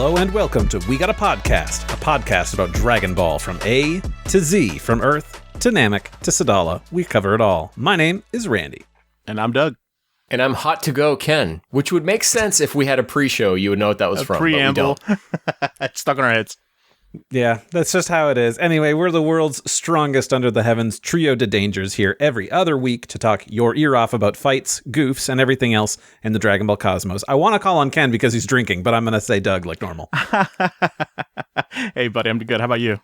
Hello and welcome to We Got a podcast about Dragon Ball from A to Z, from Earth to Namek to Sadala. We cover it all. My name is Randy. And I'm Doug. And I'm Hot to Go Ken, which would make sense if we had a pre-show. You would know what that was from. Preamble. But we don't. It's stuck in our heads. Yeah, that's just how it is. Anyway, we're the world's strongest under the heavens trio de dangers here every other week to talk your ear off about fights, goofs, and everything else in the Dragon Ball cosmos. I want to call on Ken because he's drinking, but I'm going to say Doug like normal. Hey, buddy, I'm good. How about you?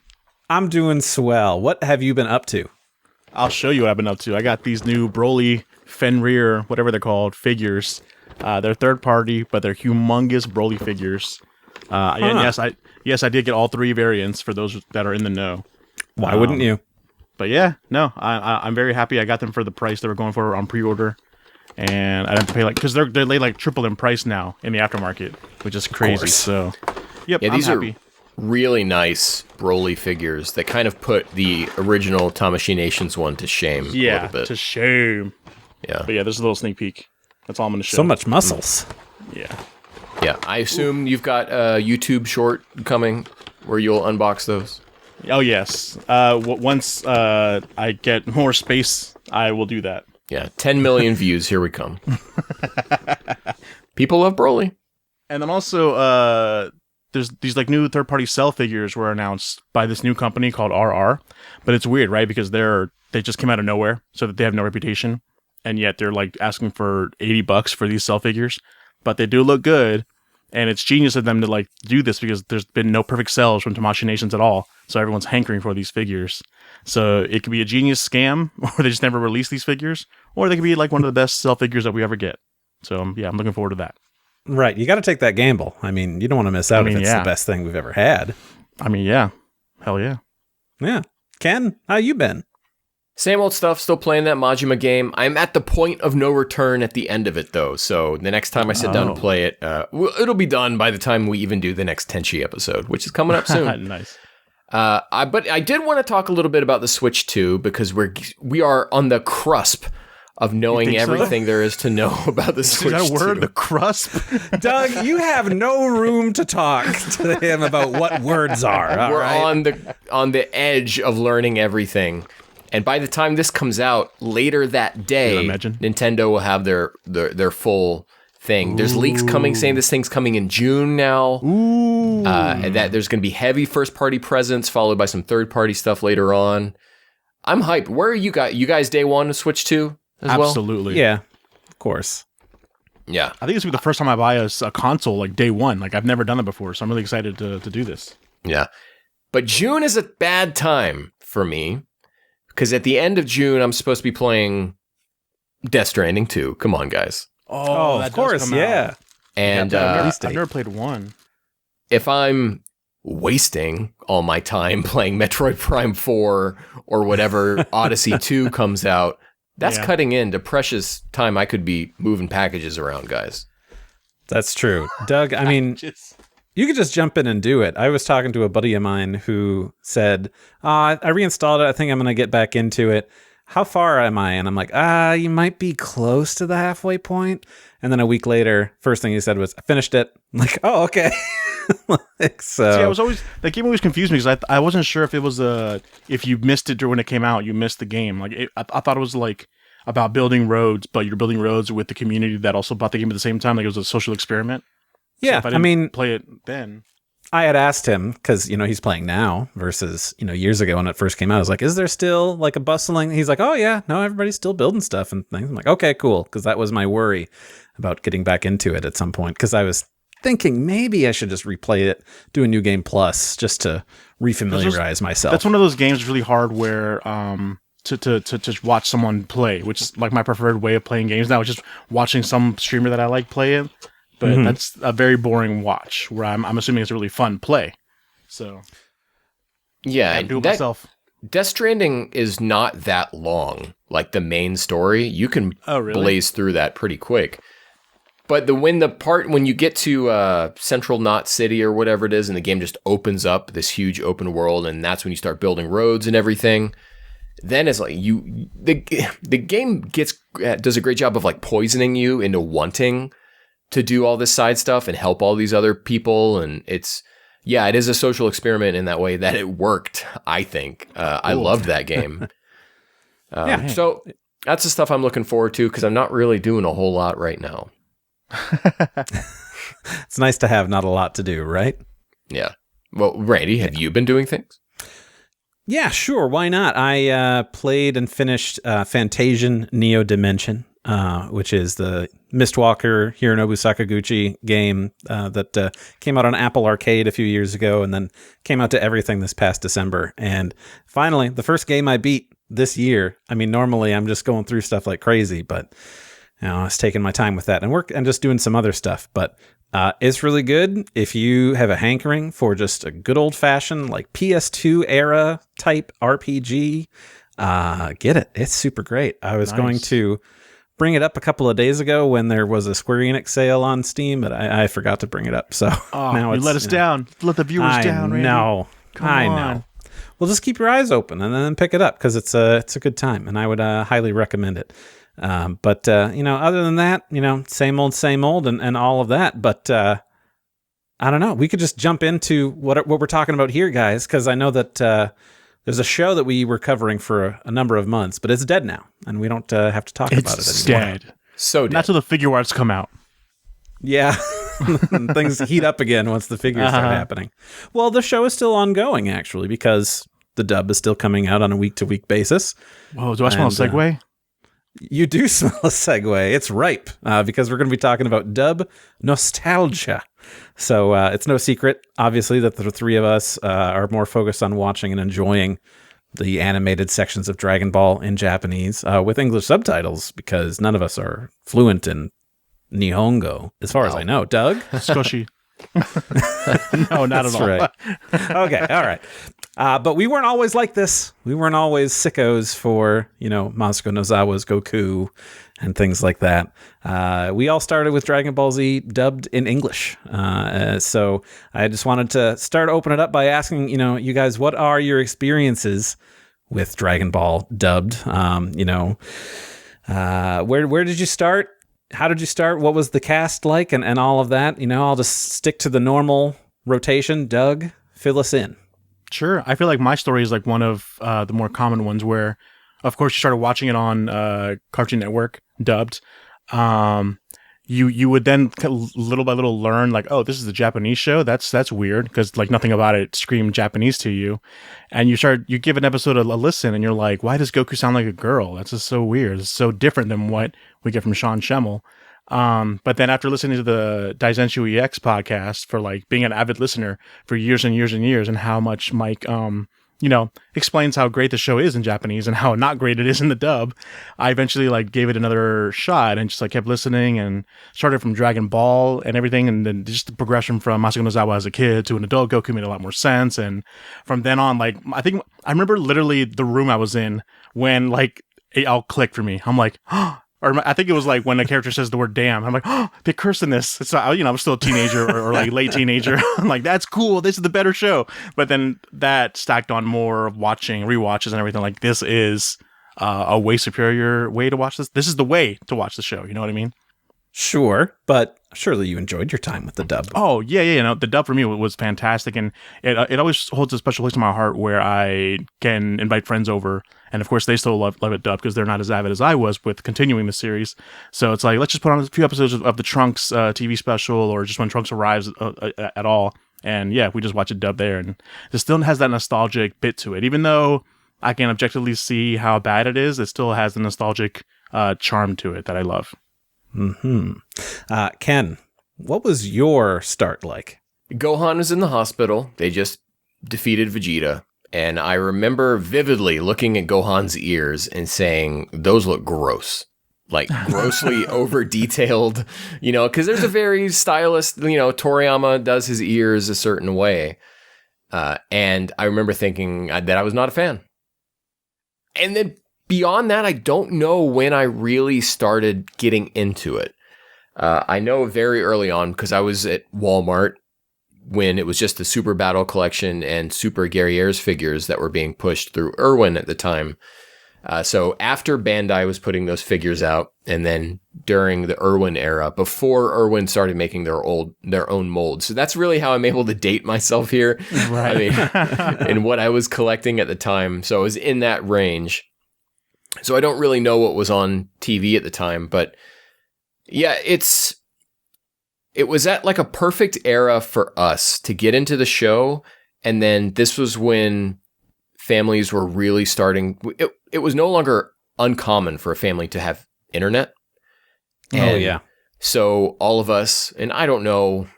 I'm doing swell. What have you been up to? I'll show you what I've been up to. I got these new Broly, Fenrir, whatever they're called, figures. They're third party, but they're humongous Broly figures. And yes, I did get all three variants for those that are in the know. Why wouldn't you? But yeah, no, I'm very happy. I got them for the price they were going for on pre-order, and I didn't pay because they're like triple in price now in the aftermarket, which is crazy. So, yep, Yeah, I'm these happy. are really nice Broly figures that kind of put the original Tamashii Nations one to shame a little bit. To shame. Yeah. But yeah, there's a little sneak peek. That's all I'm going to show. So much muscles. Yeah. Yeah, I assume you've got a YouTube short coming where you'll unbox those. Oh, yes. Once I get more space, I will do that. Yeah, 10 million views. Here we come. People love Broly. And then also, there's these like new third-party cell figures were announced by this new company called RR. But it's weird, right? Because they just came out of nowhere, so that they have no reputation. And yet they're like asking for $80 for these cell figures. But they do look good, and it's genius of them to like do this because there's been no perfect cells from Tamashii Nations at all, so everyone's hankering for these figures. So it could be a genius scam, or they just never release these figures, or they could be like one of the best cell figures that we ever get. So yeah, I'm looking forward to that. Right, you got to take that gamble. I mean, you don't want to miss out if it's the best thing we've ever had. I mean, yeah. Hell yeah. Yeah. Ken, how you been? Same old stuff, still playing that Majima game. I'm at the point of no return at the end of it, though. So the next time I sit down and play it, it'll be done by the time we even do the next Tenchi episode, which is coming up soon. Nice. But I did want to talk a little bit about the Switch 2, because we are on the cusp of knowing everything there is to know about the Switch 2. Is that a word? The crusp? Doug, you have no room to talk to him about what words are. We're on the edge of learning everything. And by the time this comes out later that day, Nintendo will have their full thing. There's leaks coming saying this thing's coming in June now. And that there's going to be heavy first-party presence followed by some third-party stuff later on. I'm hyped. Where are you guys? You guys day one to Switch 2 as well? Absolutely. Yeah, of course. Yeah. I think this will be the first time I buy a console like day one. Like I've never done it before, so I'm really excited to do this. Yeah. But June is a bad time for me. Because at the end of June, I'm supposed to be playing Death Stranding 2. Come on, guys. Oh, of course, yeah. And I've never played one. If I'm wasting all my time playing Metroid Prime 4 or whatever Odyssey 2 comes out, that's cutting into precious time I could be moving packages around, guys. That's true. Doug, I mean... You could just jump in and do it. I was talking to a buddy of mine who said, I reinstalled it. I think I'm going to get back into it. How far am I? And I'm like, you might be close to the halfway point. And then a week later, first thing he said was, I finished it. I'm like, oh, okay. So See, that game always confused me because I wasn't sure if it was if you missed it when it came out, you missed the game. Like I thought it was like about building roads, but you're building roads with the community that also bought the game at the same time. Like it was a social experiment. Yeah, so I mean, play it then. I had asked him because he's playing now versus years ago when it first came out. I was like, "Is there still like a bustling?" He's like, "Oh yeah, no, everybody's still building stuff and things." I'm like, "Okay, cool," because that was my worry about getting back into it at some point. Because I was thinking maybe I should just replay it, do a new game plus, just to refamiliarize myself. That's one of those games that's really hard where to watch someone play, which is like my preferred way of playing games now. It's just watching some streamer that I like play it. But that's a very boring watch where I'm assuming it's a really fun play. So, yeah, I do it myself. Death Stranding is not that long. Like the main story, you can blaze through that pretty quick. But when you get to Central Knot City or whatever it is, and the game just opens up this huge open world, and that's when you start building roads and everything. Then it's like the game does a great job of like poisoning you into wanting to do all this side stuff and help all these other people. And it is a social experiment in that way that it worked, I think. I loved that game. So that's the stuff I'm looking forward to because I'm not really doing a whole lot right now. It's nice to have not a lot to do, right? Yeah. Well, Randy, have you been doing things? Yeah, sure. Why not? I played and finished Fantasian Neo Dimension, which is the Mistwalker Hironobu Sakaguchi game that came out on Apple Arcade a few years ago and then came out to everything this past December. And finally, the first game I beat this year. I mean, normally I'm just going through stuff like crazy, but I was taking my time with that and just doing some other stuff. But it's really good if you have a hankering for just a good old-fashioned like PS2 era type RPG. Get it. It's super great. I was going to bring it up a couple of days ago when there was a Square Enix sale on Steam, but I forgot to bring it up. So now you let us down. Let the viewers down, Randy. I know. Well, just keep your eyes open and then pick it up because it's a good time, and I would highly recommend it. But other than that, same old, and all of that. But I don't know. We could just jump into what we're talking about here, guys, because I know that there's a show that we were covering for a number of months, but it's dead now, and we don't have to talk about it anymore. It's dead. So dead. Not till the figure arts come out. Yeah. Things heat up again once the figures start happening. Well, the show is still ongoing, actually, because the dub is still coming out on a week-to-week basis. Whoa, do I smell a segue? You do smell a segue. It's ripe because we're going to be talking about dub nostalgia. So it's no secret, obviously, that the three of us are more focused on watching and enjoying the animated sections of Dragon Ball in Japanese with English subtitles because none of us are fluent in Nihongo, as far as I know. Doug? Skoshi. No, not at all. Right. Okay, all right. But we weren't always like this. We weren't always sickos for, Masuko Nozawa's Goku and things like that. We all started with Dragon Ball Z dubbed in English. So I just wanted to open it up by asking, you guys, what are your experiences with Dragon Ball dubbed? Where did you start? How did you start? What was the cast like and all of that? I'll just stick to the normal rotation. Doug, fill us in. Sure. I feel like my story is like one of the more common ones where, of course, you started watching it on Cartoon Network, dubbed. You would then little by little learn like, oh, this is a Japanese show. That's weird because like nothing about it screamed Japanese to you. And you give an episode a listen and you're like, why does Goku sound like a girl? That's just so weird. It's so different than what we get from Sean Schemmel. But then after listening to the Daizenshu EX podcast for like being an avid listener for years and years and years and how much Mike, explains how great the show is in Japanese and how not great it is in the dub, I eventually like gave it another shot and just like kept listening and started from Dragon Ball and everything. And then just the progression from Masuko Nozawa as a kid to an adult Goku made a lot more sense. And from then on, like, I remember literally the room I was in when like it all clicked for me. I'm like, or I think it was like when a character says the word damn, I'm like, oh, they cursed in this. It's not, I'm still a teenager or like late teenager. I'm like, that's cool. This is the better show. But then that stacked on more of watching rewatches and everything. Like, this is a way superior way to watch this. This is the way to watch the show. You know what I mean? Sure, but surely you enjoyed your time with the dub. Oh, yeah. The dub for me was fantastic, and it always holds a special place in my heart where I can invite friends over, and of course they still love it dub because they're not as avid as I was with continuing the series. So it's like, let's just put on a few episodes of the Trunks TV special, or just when Trunks arrives at all, and yeah, we just watch it dub there, and it still has that nostalgic bit to it. Even though I can objectively see how bad it is, it still has the nostalgic charm to it that I love. Ken, what was your start like? Gohan was in the hospital. They just defeated Vegeta. And I remember vividly looking at Gohan's ears and saying, those look gross. Like, grossly over-detailed, because there's a very stylist, Toriyama does his ears a certain way. And I remember thinking that I was not a fan. And then beyond that, I don't know when I really started getting into it. I know very early on because I was at Walmart when it was just the Super Battle Collection and Super Gary Ayres figures that were being pushed through Irwin at the time. So after Bandai was putting those figures out, and then during the Irwin era, before Irwin started making their own molds. So that's really how I'm able to date myself here. Right. I mean, in what I was collecting at the time. So it was in that range. So I don't really know what was on TV at the time, but yeah, it was at like a perfect era for us to get into the show. And then this was when families were really starting. It was no longer uncommon for a family to have internet. And so all of us, and I don't know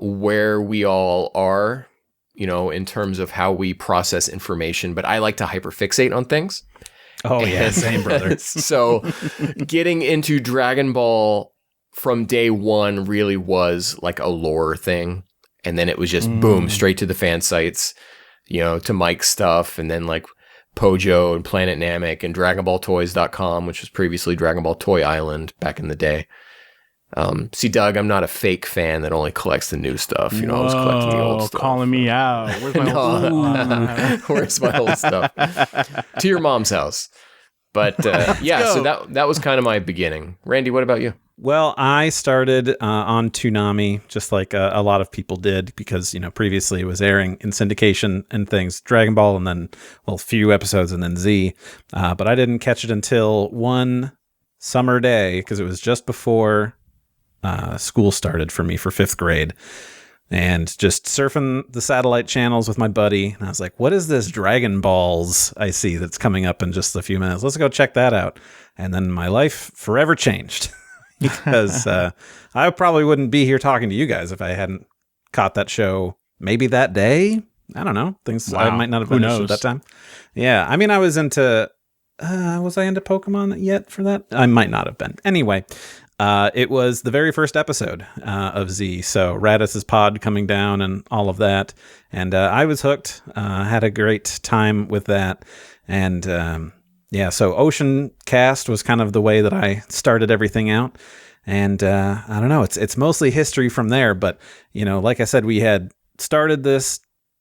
where we all are, in terms of how we process information, but I like to hyperfixate on things. Oh, yeah, same, brother. So getting into Dragon Ball from day one really was like a lore thing. And then it was just boom, straight to the fan sites, to Mike's stuff, and then like Pojo and Planet Namek and DragonBallToys.com, which was previously Dragon Ball Toy Island back in the day. See, Doug, I'm not a fake fan that only collects the new stuff. I was collecting the old stuff. Calling me out. Where's my old stuff? Where's my old stuff? To your mom's house. But so that was kind of my beginning. Randy, what about you? Well, I started on Toonami, just like a lot of people did, because, previously it was airing in syndication and things, Dragon Ball, and then, a few episodes, and then Z. But I didn't catch it until one summer day, because it was just before school started for me for 5th grade. And just surfing the satellite channels with my buddy. And I was like, what is this Dragon Balls I see that's coming up in just a few minutes? Let's go check that out. And then my life forever changed. Because I probably wouldn't be here talking to you guys if I hadn't caught that show maybe that day. I don't know. I might not have been at that time. Yeah. I mean, I was into... was I into Pokemon yet for that? I might not have been. Anyway, it was the very first episode of Z. So Raditz' pod coming down and all of that. And I was hooked. Had a great time with that. And... so Ocean Cast was kind of the way that I started everything out. And I don't know, it's mostly history from there. But, like I said, we had started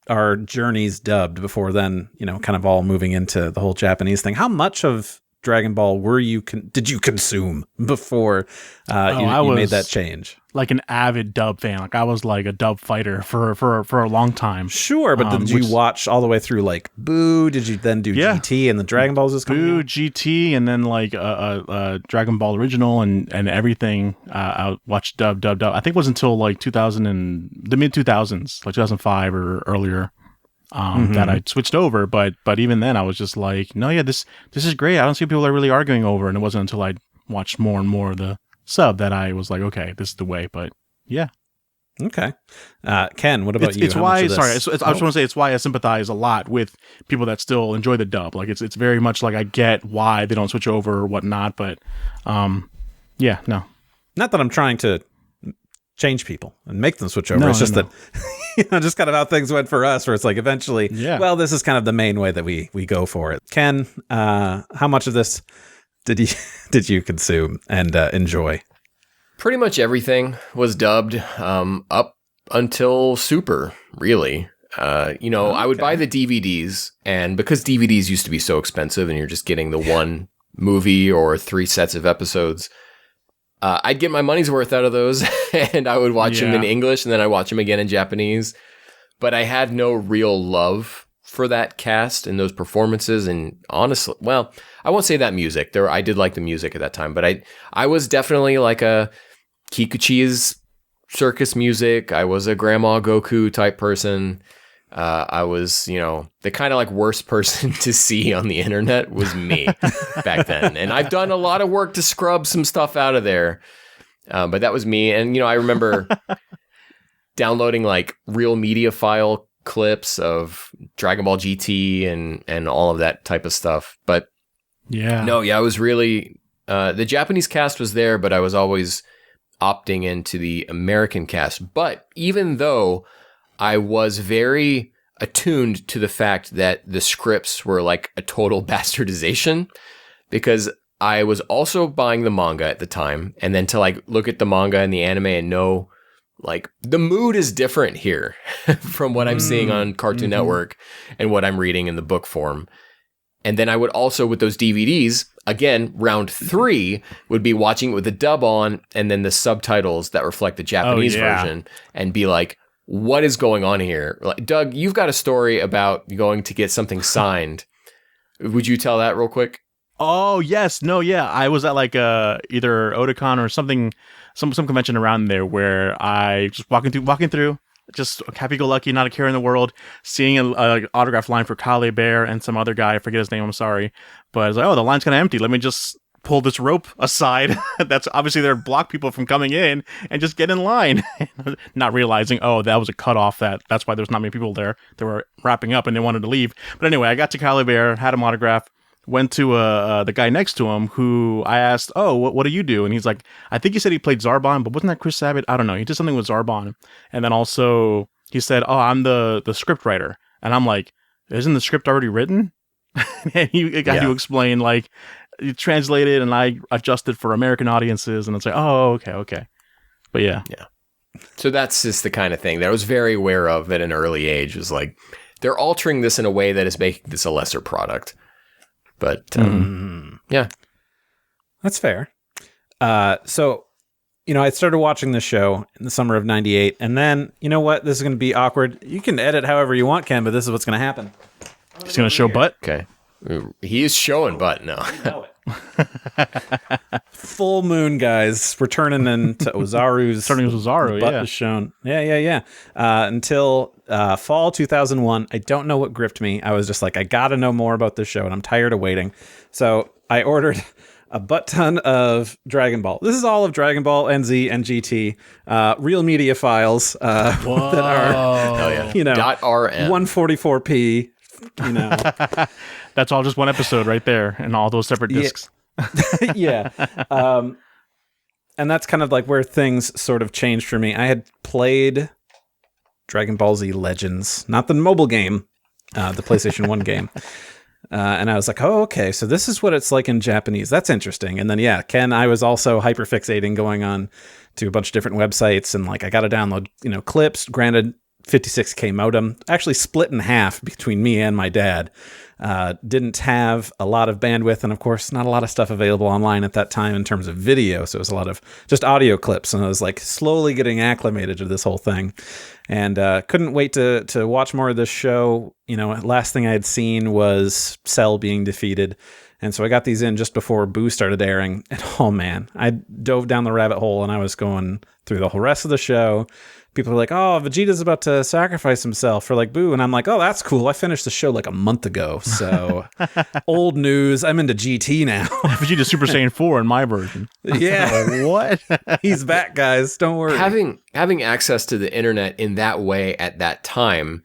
our journeys dubbed before then, kind of all moving into the whole Japanese thing. How much of Dragon Ball did you consume before you made that change? Like an avid dub fan. Like I was like a dub fighter for a long time. Sure, but did you watch all the way through like Boo? Did you then do GT and the Dragon Balls was coming Boo, out? GT, and then like Dragon Ball Original and everything. I watched dub. I think it was until like 2000 and the mid 2000s, like 2005 or earlier. That I switched over, but even then I was just like, no, this is great. I don't see people are really arguing over, and it wasn't until I watched more and more of the sub that I was like, okay, this is the way. But yeah, okay. Ken, what about you? It's why. Sorry, I just want to say it's why I sympathize a lot with people that still enjoy the dub. Like it's very much like I get why they don't switch over or whatnot, but no. Not that I'm trying to change people and make them switch over. It's just that, just kind of how things went for us, where it's like eventually, this is kind of the main way that we go for it. Ken, how much of this did you consume and enjoy? Pretty much everything was dubbed up until Super, really. I would buy the DVDs, and because DVDs used to be so expensive and you're just getting the one movie or 3 sets of episodes, I'd get my money's worth out of those, and I would watch them in English, and then I'd watch them again in Japanese. But I had no real love for that cast and those performances, and honestly, I won't say that music. I did like the music at that time, but I was definitely like a Kikuchi's circus music. I was a Grandma Goku type person. I was, the kind of like worst person to see on the internet was me back then. And I've done a lot of work to scrub some stuff out of there. But that was me. And, I remember downloading like real media file clips of Dragon Ball GT and all of that type of stuff. But I was really, the Japanese cast was there, but I was always opting into the American cast. But even though I was very attuned to the fact that the scripts were like a total bastardization, because I was also buying the manga at the time, and then to like look at the manga and the anime and know like the mood is different here from what I'm seeing on Cartoon Network and what I'm reading in the book form. And then I would also, with those DVDs, again, round 3 would be watching it with the dub on and then the subtitles that reflect the Japanese version and be like, what is going on here? Like, Doug, you've got a story about going to get something signed. Would you tell that real quick? Oh, yes. No, yeah. I was at like either Otakon or something, some convention around there where I just walking through, just happy-go-lucky, not a care in the world, seeing an autograph line for Kale Bear and some other guy. I forget his name. I'm sorry. But I was like, oh, the line's kind of empty. Let me just pull this rope aside. That's obviously there to block people from coming in and just get in line. Not realizing, oh, that was a cutoff. That's why there's not many people there. They were wrapping up and they wanted to leave. But anyway, I got to Kale Bear, had him autograph. Went to the guy next to him who I asked, oh, what do you do? And he's like, I think he said he played Zarbon, but wasn't that Chris Sabat? I don't know. He did something with Zarbon. And then also he said, oh, I'm the script writer. And I'm like, isn't the script already written? And he got to explain, like, you translated and I adjusted for American audiences. And it's like, oh, okay. But yeah. So that's just the kind of thing that I was very aware of at an early age. Was like, they're altering this in a way that is making this a lesser product. But, yeah. That's fair. So, I started watching this show in the summer of 98, and then, you know what? This is going to be awkward. You can edit however you want, Ken, but this is what's going to happen. He's going to show butt? Okay. He is showing butt now. Full moon, guys. We're turning into Ozaru's butt is shown. Yeah. Until fall 2001. I don't know what gripped me. I was just like, I got to know more about this show, and I'm tired of waiting. So I ordered a butt ton of Dragon Ball. This is all of Dragon Ball, NZ, and GT. Real media files that are, .rm. 144p. That's all just one episode right there, and all those separate discs. Yeah. And that's kind of like where things sort of changed for me. I had played Dragon Ball Z Legends, not the mobile game, the PlayStation 1 game. And I was like, oh, okay, so this is what it's like in Japanese. That's interesting. And then, Ken, I was also hyperfixating, going on to a bunch of different websites, and like I got to download, clips. Granted, 56K modem, actually split in half between me and my dad. Didn't have a lot of bandwidth, and of course not a lot of stuff available online at that time in terms of video, so it was a lot of just audio clips, and I was like slowly getting acclimated to this whole thing, and couldn't wait to watch more of this show. Last thing I had seen was Cell being defeated, and so I got these in just before Boo started airing, and oh man, I dove down the rabbit hole, and I was going through the whole rest of the show. People are like, oh, Vegeta's about to sacrifice himself for like Boo. And I'm like, oh, that's cool. I finished the show like a month ago. So old news. I'm into GT now. Vegeta Super Saiyan 4 in my version. Yeah. What? He's back, guys. Don't worry. Having access to the internet in that way at that time,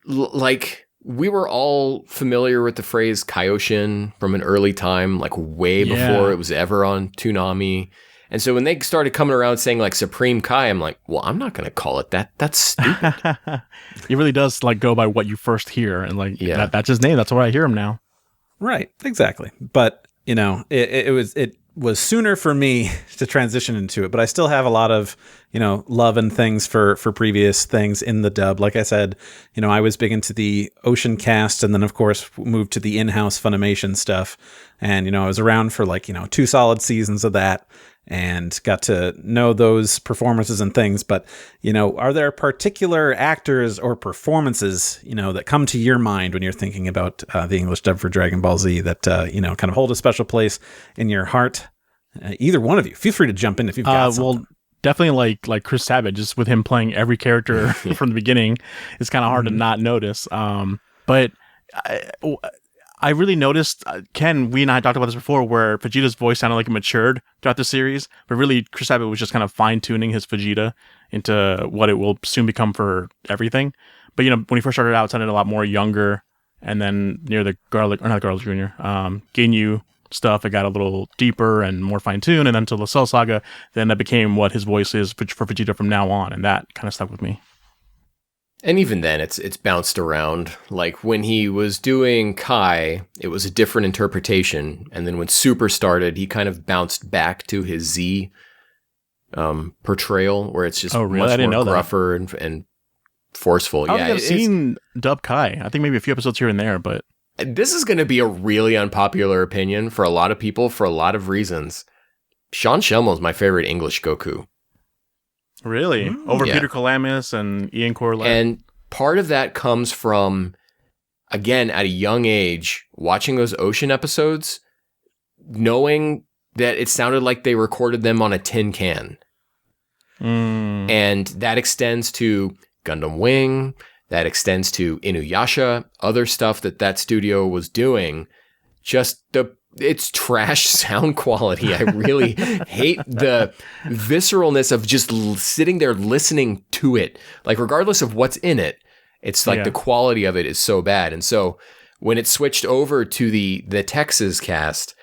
like we were all familiar with the phrase Kaioshin from an early time, like way before it was ever on Toonami. And so when they started coming around saying like Supreme Kai, I'm like, well, I'm not going to call it that. That's stupid. It really does like go by what you first hear. And like, that's his name. That's where I hear him now. Right. Exactly. But, it was sooner for me to transition into it, but I still have a lot of, love and things for previous things in the dub. Like I said, I was big into the Ocean cast, and then of course moved to the in-house Funimation stuff. And, I was around for like, 2 solid seasons of that, and got to know those performances and things. But, are there particular actors or performances, that come to your mind when you're thinking about the English dub for Dragon Ball Z that, kind of hold a special place in your heart? Either one of you. Feel free to jump in if you've got something. Well, definitely like Chris Sabat, just with him playing every character from the beginning, it's kind of hard to not notice. But I really noticed, Ken, we and I talked about this before, where Vegeta's voice sounded like it matured throughout the series, but really Chris Sabat was just kind of fine-tuning his Vegeta into what it will soon become for everything. But, when he first started out, it sounded a lot more younger, and then near the Ginyu stuff, it got a little deeper and more fine-tuned, and then until the Cell Saga, then that became what his voice is for Vegeta from now on, and that kind of stuck with me. And even then, it's bounced around. Like when he was doing Kai, it was a different interpretation. And then when Super started, he kind of bounced back to his Z portrayal, where it's just much more gruffer and forforceful. I've seen Dub Kai. I think maybe a few episodes here and there, but this is going to be a really unpopular opinion for a lot of people for a lot of reasons. Sean Schemmel is my favorite English Goku. Really? Over Peter Kalamis and Ian Corlett? And part of that comes from, again, at a young age, watching those Ocean episodes, knowing that it sounded like they recorded them on a tin can. And that extends to Gundam Wing, that extends to Inuyasha, other stuff that studio was doing. Just it's trash sound quality. I really hate the visceralness of just sitting there listening to it. Like, regardless of what's in it, it's like the quality of it is so bad. And so when it switched over to the Texas cast,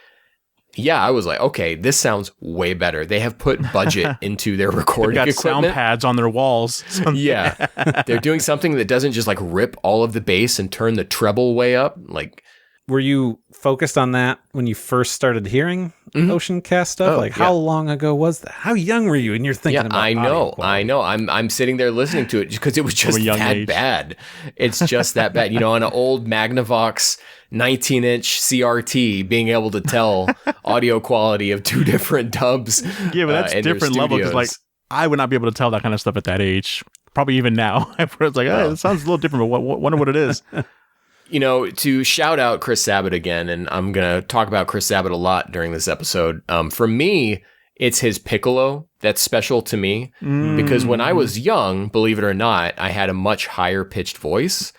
I was like, okay, this sounds way better. They have put budget into their recording They've got equipment. sound pads on their walls. They're doing something that doesn't just like rip all of the bass and turn the treble way up. Like, were you focused on that when you first started hearing Ocean Cast stuff? How long ago was that? How young were you? And you're thinking about I know. I'm sitting there listening to it because it was just that bad. It's just that bad. On an old Magnavox 19-inch CRT, being able to tell audio quality of two different dubs. Yeah, but that's different level. Because like, I would not be able to tell that kind of stuff at that age. Probably even now. It's like, it sounds a little different, but wonder what it is. To shout out Chris Sabat again, and I'm going to talk about Chris Sabat a lot during this episode. For me, it's his Piccolo that's special to me. Because when I was young, believe it or not, I had a much higher pitched voice.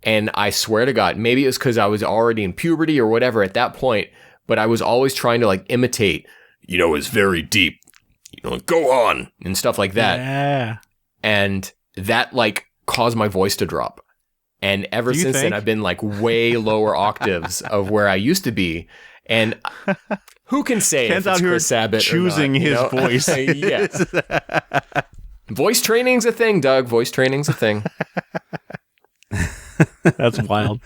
And I swear to God, maybe it was because I was already in puberty or whatever at that point, but I was always trying to like imitate, it's very deep, go on and stuff like that. Yeah. And that like caused my voice to drop. And ever since then, I've been like way lower octaves of where I used to be. And who can say Ken's if it's out Chris Sabat choosing his voice? Yeah. Voice training's a thing, Doug. Voice training's a thing. That's wild.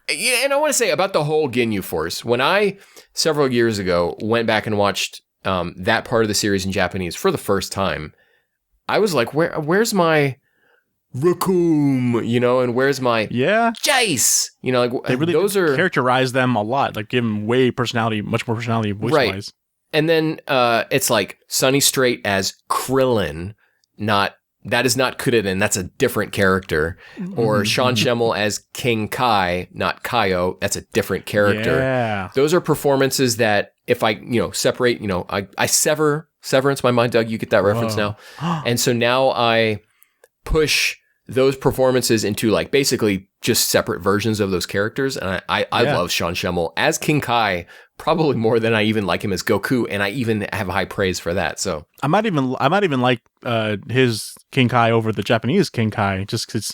Yeah, and I want to say about the whole Ginyu Force. When I, several years ago, went back and watched that part of the series in Japanese for the first time, I was like, where's my Raccoon, and where's my Jace? They really characterize them a lot, like give them much more personality voice-wise. Right. And then it's like Sonny Strait as Krillin, that is not Kuririn, that's a different character. Or Sean Schemmel as King Kai, not Kaio, that's a different character. Yeah. Those are performances that if I, separate, I sever Severance my mind, Doug, you get that reference now. And so now I push those performances into like basically just separate versions of those characters. And I love Sean Schemmel as King Kai probably more than I even like him as Goku, and I even have high praise for that. So I might even like his King Kai over the Japanese King Kai, just because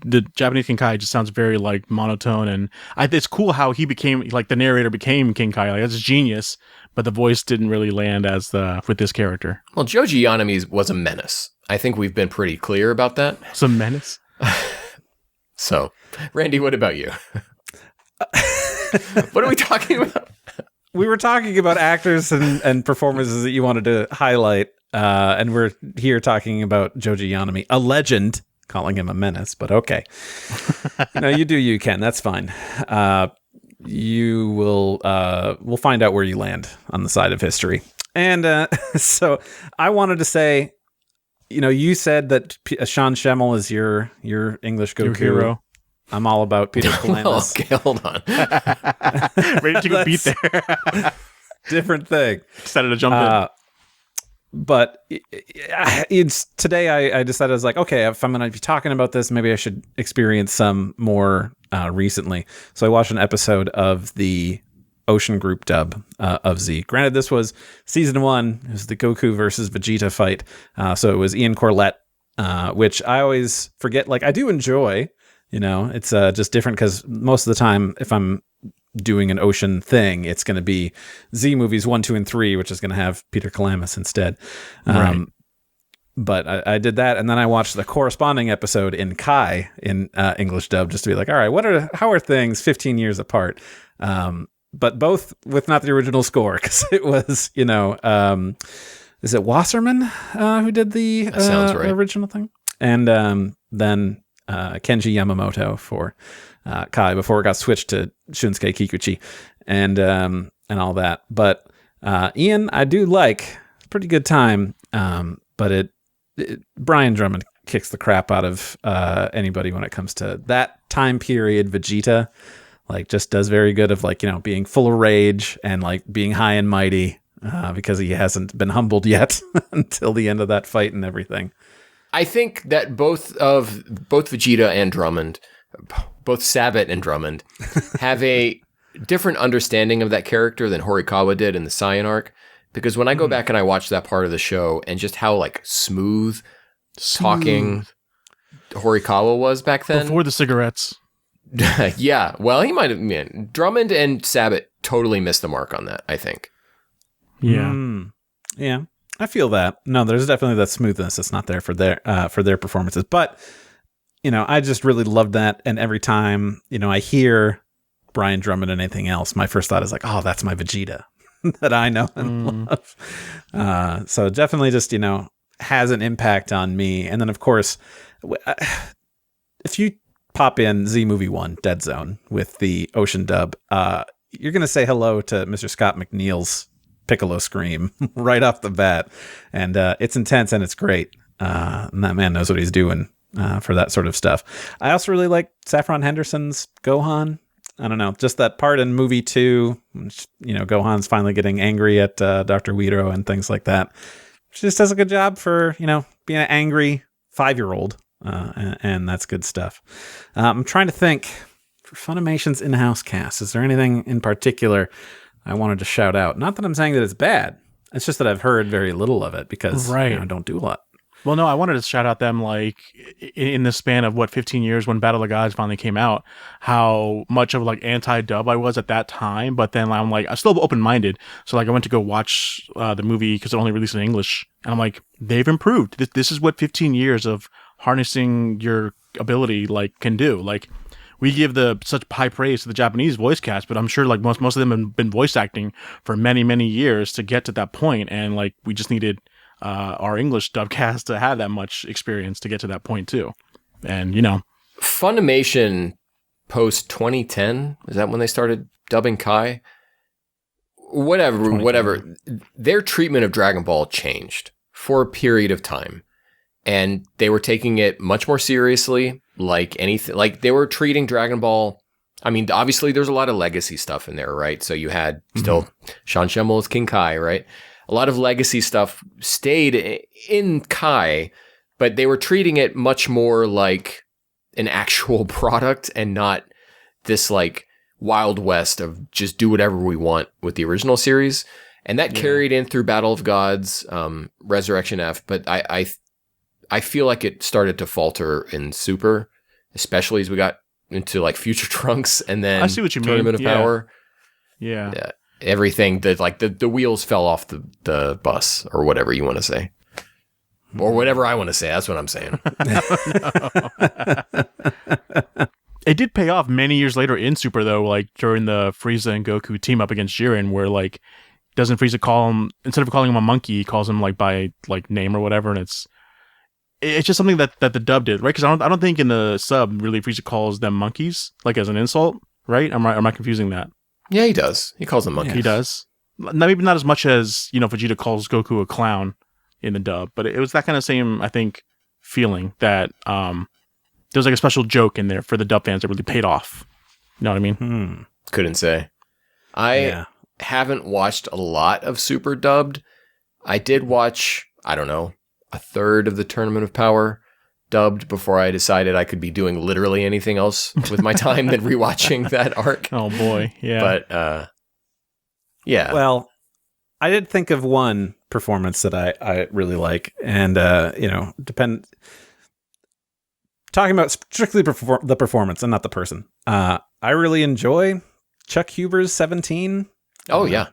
the Japanese King Kai just sounds very like monotone, and it's cool how he became like the narrator became King Kai. Like that's genius, but the voice didn't really land with this character. Well, Joji Yanami was a menace. I think we've been pretty clear about that. It's a menace. So, Randy, what about you? What are we talking about? We were talking about actors and performances that you wanted to highlight, and we're here talking about Joji Yanami, a legend, calling him a menace, but okay. You do you, Ken. That's fine. We'll find out where you land on the side of history. And so I wanted to say, you said that Sean Schemmel is your English Goku. Your hero. I'm all about Peter Kalamis. Okay, hold on. Ready to go beat there. Different thing. Decided to jump in. But today I decided, I was like, okay, if I'm going to be talking about this, maybe I should experience some more recently. So I watched an episode of the Ocean Group dub of Z. Granted, this was season 1. It was the Goku versus Vegeta fight. So it was Ian Corlett, which I always forget. Like, I do enjoy. It's just different because most of the time, if I'm doing an Ocean thing, it's going to be Z movies 1, 2, and 3, which is going to have Peter Kalamis instead. Right. But I did that, and then I watched the corresponding episode in Kai in English dub, just to be like, all right, how are things 15 years apart? But both with not the original score, because it was, is it Wasserman who did the sounds right. original thing? And then Kenji Yamamoto for Kai before it got switched to Shunsuke Kikuchi and all that. But Ian, I do like. Pretty good time, but Brian Drummond kicks the crap out of anybody when it comes to that time period. Vegeta, like, just does very good of, like, being full of rage and, like, being high and mighty because he hasn't been humbled yet until the end of that fight and everything. I think that both Vegeta and Drummond, both Sabat and Drummond, have a different understanding of that character than Horikawa did in the Saiyan arc. Because when I go back and I watch that part of the show and just how, like, smooth talking Horikawa was back then. Before the cigarettes. Yeah. Well, he might have, Drummond and Sabat totally missed the mark on that, I think. Yeah. Yeah. I feel that. No, there's definitely that smoothness that's not there for their performances. But, I just really loved that. And every time, I hear Brian Drummond and anything else, my first thought is like, oh, that's my Vegeta. That I know and love. So definitely just, has an impact on me. And then, of course, if you pop in Z Movie 1, Dead Zone, with the Ocean dub, you're going to say hello to Mr. Scott McNeil's Piccolo scream right off the bat. And it's intense and it's great. And that man knows what he's doing for that sort of stuff. I also really like Saffron Henderson's Gohan. I don't know, just that part in movie 2, Gohan's finally getting angry at Dr. Wheatrow and things like that. She just does a good job for, being an angry 5-year-old, and that's good stuff. I'm trying to think, for Funimation's in-house cast, is there anything in particular I wanted to shout out? Not that I'm saying that it's bad, it's just that I've heard very little of it because I don't do a lot. Well, no, I wanted to shout out them, like, in the span of, 15 years when Battle of the Gods finally came out, how much of, anti-dub I was at that time. But then I'm still open-minded. So, I went to go watch the movie because it only released in English. And I'm like, they've improved. This is what 15 years of harnessing your ability, can do. We give such high praise to the Japanese voice cast, but I'm sure, most of them have been voice acting for many, many years to get to that point. And, we just needed... our English dub cast to have that much experience to get to that point too. And, Funimation post 2010, is that when they started dubbing Kai? Whatever. Their treatment of Dragon Ball changed for a period of time. And they were taking it much more seriously, like anything. Like, they were treating Dragon Ball... I mean, obviously there's a lot of legacy stuff in there, right? So you had still Sean Schemmel as King Kai, right? A lot of legacy stuff stayed in Kai, but they were treating it much more like an actual product and not this Wild West of just do whatever we want with the original series. And that carried in through Battle of Gods, Resurrection F, but I feel like it started to falter in Super, especially as we got into Future Trunks and then I see what you Tournament mean. of Power. Yeah. Everything that the wheels fell off the bus or whatever you want to say, or whatever I want to say. That's what I'm saying. It did pay off many years later in Super though, during the Frieza and Goku team up against Jiren, where doesn't Frieza call him, instead of calling him a monkey, he calls him by name or whatever, and it's just something that the dub did, right? Because I don't think in the sub really Frieza calls them monkeys as an insult, right? Am I confusing that? Yeah, he does. He calls them monkey. He does. Maybe not as much as, Vegeta calls Goku a clown in the dub, but it was that kind of same, I think, feeling that there's a special joke in there for the dub fans that really paid off. You know what I mean? Couldn't say. I haven't watched a lot of Super dubbed. I did watch, I don't know, a third of the Tournament of Power dubbed before I decided I could be doing literally anything else with my time than rewatching that arc. Oh boy, yeah. But yeah. Well, I did think of one performance that I really like, and talking about strictly the performance and not the person. I really enjoy Chuck Huber's 17. Oh yeah,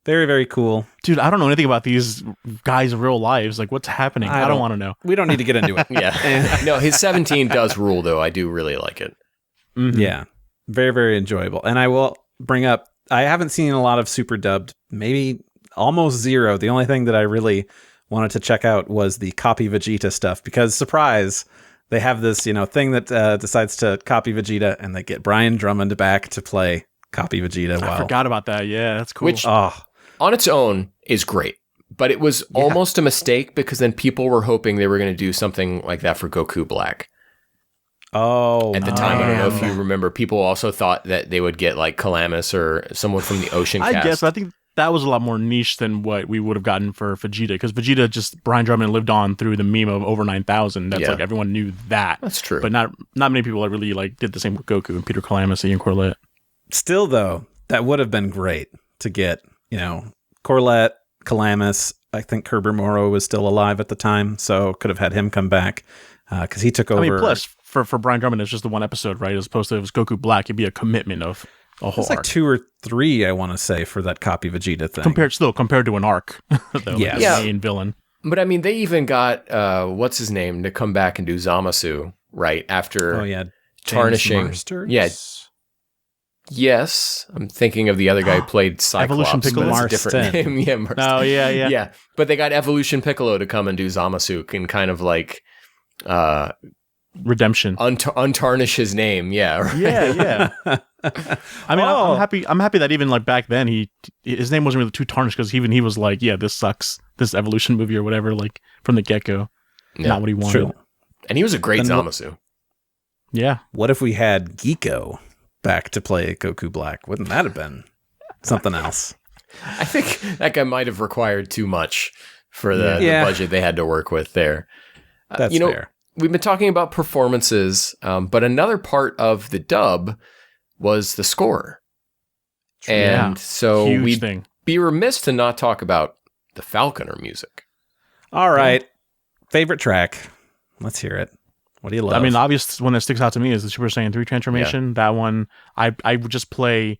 very, very cool. Dude, I don't know anything about these guys' real lives. What's happening? I don't want to know. We don't need to get into it. Yeah. No, his 17 does rule, though. I do really like it. Mm-hmm. Yeah. Very, very enjoyable. And I will bring up, I haven't seen a lot of Super dubbed, maybe almost zero. The only thing that I really wanted to check out was the copy Vegeta stuff, because surprise, they have this, thing that decides to copy Vegeta, and they get Brian Drummond back to play copy Vegeta. I forgot about that. Yeah, that's cool. Which, on its own, is great. But it was almost a mistake because then people were hoping they were going to do something like that for Goku Black. Oh, at the time, I don't know if you remember, people also thought that they would get like Calamus or someone from the Ocean cast. I guess, but I think that was a lot more niche than what we would have gotten for Vegeta, because Vegeta Brian Drummond lived on through the meme of over 9,000. That's like everyone knew that. That's true. But not many people really like did the same with Goku and Peter Calamus and Corlett. Still, though, that would have been great to get, Corlett, Calamus. I think Kerber Moro was still alive at the time, so could have had him come back because he took over. I mean, plus for Brian Drummond, it's just the one episode, right? As opposed to if it was Goku Black, it'd be a commitment of a whole arc. It's like 2 or 3, I want to say, for that copy Vegeta thing. Compared to an arc, though, yes. The main villain. But I mean, they even got what's his name to come back and do Zamasu right after. Oh yeah, tarnishing. Yeah. Yes, I'm thinking of the other guy who played Cyclops. Evolution Piccolo. But it's a different name. Yeah, Marston. Oh, yeah. Yeah, but they got Evolution Piccolo to come and do Zamasu and kind of like redemption, untarnish his name. Yeah, right? Yeah. I mean, I'm happy. I'm happy that even like back then, his name wasn't really too tarnished, because even he was like, yeah, this sucks, this Evolution movie or whatever, like from the get go, not what he wanted. True. And he was a great Zamasu. Yeah. What if we had Geeko back to play Goku Black? Wouldn't that have been something else? I think that guy might have required too much for the budget they had to work with there. That's fair. We've been talking about performances, but another part of the dub was the score. And so we'd be remiss to not talk about the Falconer music. All right. Favorite track. Let's hear it. What do you love? I mean, the obvious one that sticks out to me is the Super Saiyan 3 transformation. Yeah. That one, I would just play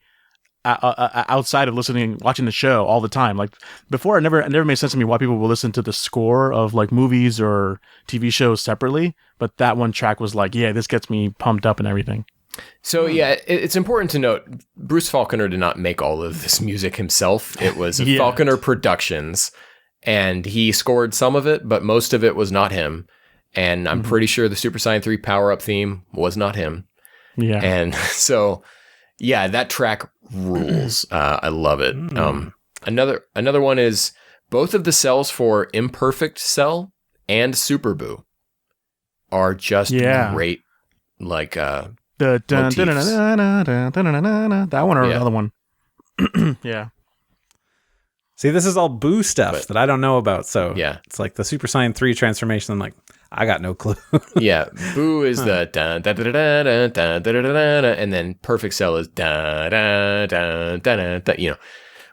outside of watching the show all the time. Like before, it never made sense to me why people would listen to the score of like movies or TV shows separately. But that one track was like, yeah, this gets me pumped up and everything. So yeah, it's important to note, Bruce Falconer did not make all of this music himself. It was Falconer Productions, and he scored some of it, but most of it was not him. And I'm pretty sure the Super Saiyan 3 power-up theme was not him. Yeah. And so, yeah, that track rules. I love it. Another one is both of the cells for Imperfect Cell and Super Buu are just great. Like that one or the other one. Yeah. See, this is all Buu stuff that I don't know about. So it's like the Super Saiyan 3 transformation. I'm like, I got no clue. Yeah, Buu is the da da da da da da da da da da, and then Perfect Cell is da da da da da. You know,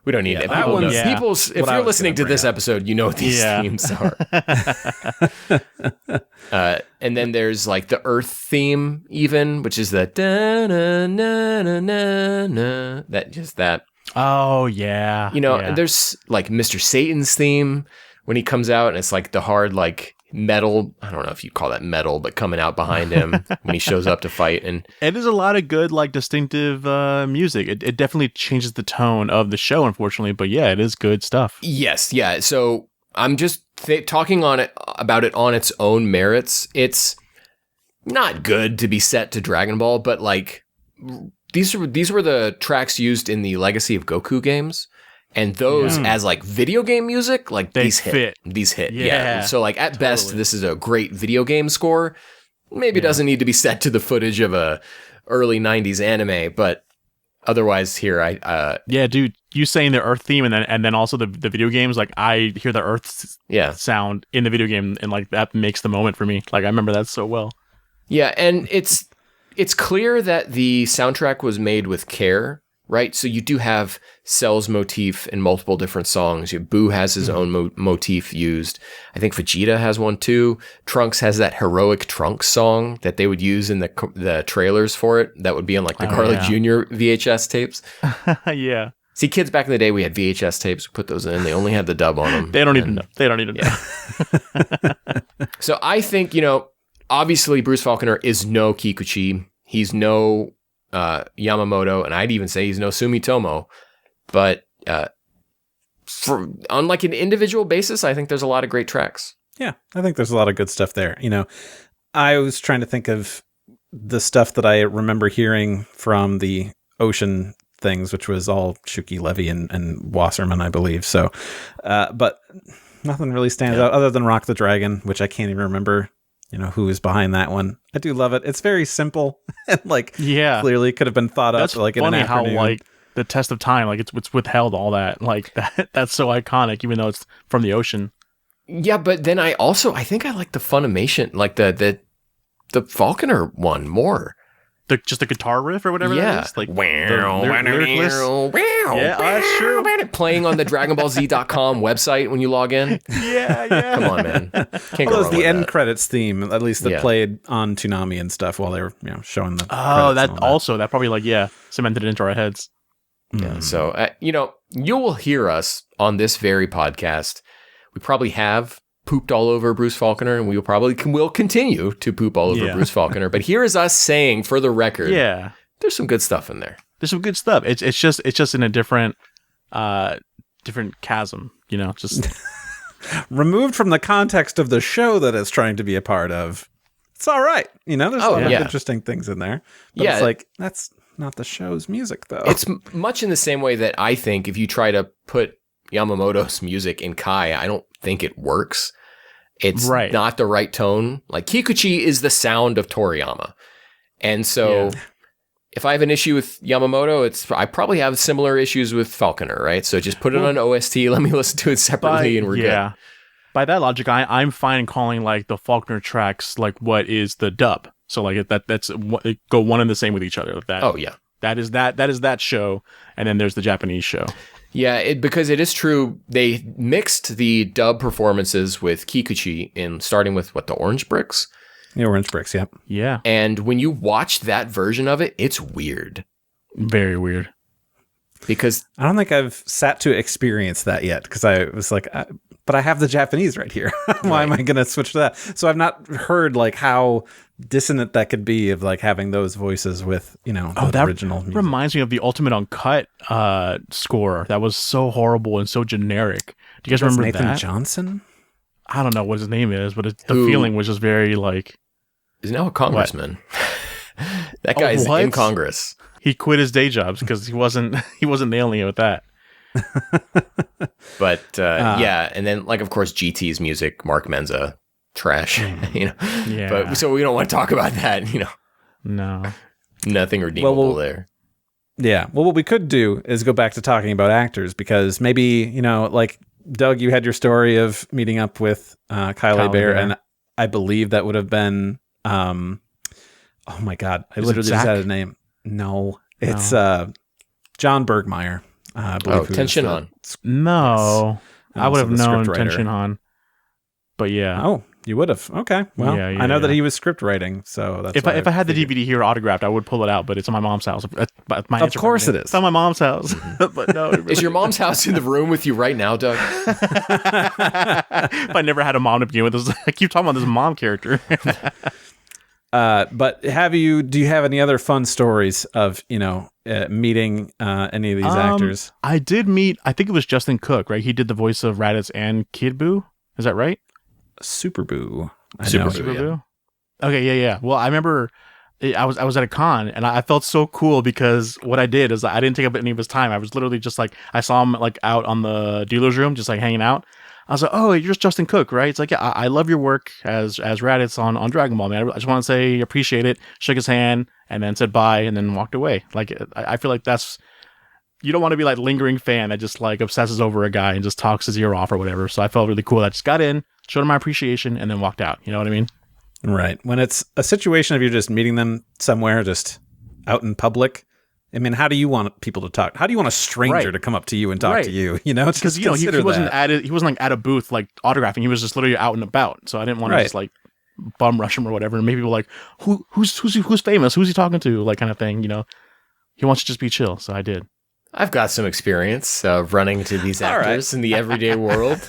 we don't need it. That one. If you're listening to this episode, you know what these themes are. And then there's like the Earth theme, even, which is the da na na na na na. That. Oh yeah. You know, there's like Mr. Satan's theme when he comes out, and it's like the hard like metal. I don't know if you call that metal, but coming out behind him when he shows up to fight. And it is a lot of good, like distinctive music. It definitely changes the tone of the show, unfortunately. But yeah, it is good stuff. Yes, yeah. So I'm just talking about it on its own merits. It's not good to be set to Dragon Ball, but like these were the tracks used in the Legacy of Goku games. And those as like video game music, like these hit. Yeah. So like at best, this is a great video game score. Maybe it doesn't need to be set to the footage of a early 90s anime, but otherwise here yeah, dude, you saying the Earth theme and then also the video games, like I hear the Earth sound in the video game, and like that makes the moment for me. Like I remember that so well. Yeah, and it's clear that the soundtrack was made with care. Right, so you do have Cell's motif in multiple different songs. Buu has his own motif used. I think Vegeta has one too. Trunks has that heroic Trunks song that they would use in the trailers for it. That would be on like the Carla Jr. VHS tapes. Yeah. See, kids back in the day, we had VHS tapes. We put those in. They only had the dub on them. They don't even know. So I think, obviously Bruce Falconer is no Kikuchi. He's no Yamamoto, and I'd even say he's no Sumitomo, but on like an individual basis, I think there's a lot of great tracks. Yeah, I think there's a lot of good stuff there. I was trying to think of the stuff that I remember hearing from the Ocean things, which was all Shuki Levy and Wasserman, I believe. So, but nothing really stands out other than Rock the Dragon, which I can't even remember, who is behind that one. I do love it. It's very simple and clearly could have been thought up in an afternoon. How the test of time, it's withheld all that. That's so iconic, even though it's from the Ocean. Yeah, but then I think I like the Funimation, the Falconer one more. Just the guitar riff or whatever that is? Yeah, that's true. Playing on the DragonBallZ.com website when you log in. Yeah. Come on, man. Can't go wrong with the end that. credits theme, at least that played on Toonami and stuff while they were showing the that probably cemented it into our heads. Yeah, so, you will hear us on this very podcast. We probably have pooped all over Bruce Faulconer, and we will continue to poop all over Bruce Faulconer. But here is us saying, for the record, there's some good stuff in there. There's some good stuff. It's just in a different chasm, just removed from the context of the show that it's trying to be a part of. It's all right, there's a lot of interesting things in there. But it's that's not the show's music, though. It's much in the same way that I think if you try to put Yamamoto's music in Kai, I don't think it works. It's not the right tone. Kikuchi is the sound of Toriyama. And so if I have an issue with Yamamoto, I probably have similar issues with Falconer, right? So just put it on OST, let me listen to it separately, and we're good. By that logic, I'm fine calling the Falconer tracks what is the dub. So that's go one and the same with each other. That is that show, and then there's the Japanese show. Yeah, because it is true. They mixed the dub performances with Kikuchi starting with the Orange Bricks. The Orange Bricks, yep. Yeah. And when you watch that version of it, it's weird. Very weird. Because I don't think I've sat to experience that yet, because I was but I have the Japanese right here. Why am I going to switch to that? So I've not heard how dissonant that could be of having those voices with, the original music. Reminds me of the Ultimate Uncut score. That was so horrible and so generic. Do you guys remember Nathan that? Johnson? I don't know what his name is, but the feeling was just very He's now a congressman. That guy's in Congress. He quit his day jobs because he wasn't nailing it with that. But and then of course GT's music, Mark Menza, trash. But so we don't want to talk about that. No, nothing redeemable there. Yeah. Well, what we could do is go back to talking about actors, because maybe Doug, you had your story of meeting up with Kyle Bear, and I believe that would have been oh my god, I literally just had a name. No, it's John Bergmeyer. I believe Tension On. No, yes. I would have known Tension On. But yeah. Oh, you would have. Okay. Well, I know that he was script writing, so that's if I had the DVD here autographed, I would pull it out, but it's in my mom's house. Of course it is. It's on my mom's house. But no, is your mom's house in the room with you right now, Doug? If I never had a mom to begin with, I keep talking about this mom character. But do you have any other fun stories of, meeting any of these actors? I did meet, I think it was Justin Cook, right? He did the voice of Raditz and Kid Buu. Is that right? Super Buu. Super Buu. Okay, yeah. Well, I remember I was at a con, and I felt so cool because what I did is I didn't take up any of his time. I was literally just I saw him out on the dealer's room, just hanging out. I was like, oh, you're just Justin Cook, right? It's yeah, I love your work as Raditz on Dragon Ball, man. I just want to say appreciate it. Shook his hand and then said bye and then walked away. I feel like that's, you don't want to be lingering fan that just obsesses over a guy and just talks his ear off or whatever. So I felt really cool. I just got in, showed him my appreciation, and then walked out. You know what I mean? Right. When it's a situation of you're just meeting them somewhere, just out in public, I mean, how do you want people to talk? How do you want a stranger to come up to you and talk to you? Because he wasn't at a booth autographing. He was just literally out and about. So I didn't want to just bum rush him or whatever. And maybe people who's famous? Who's he talking to? Kind of thing. He wants to just be chill. So I did. I've got some experience running into these actors in the everyday world.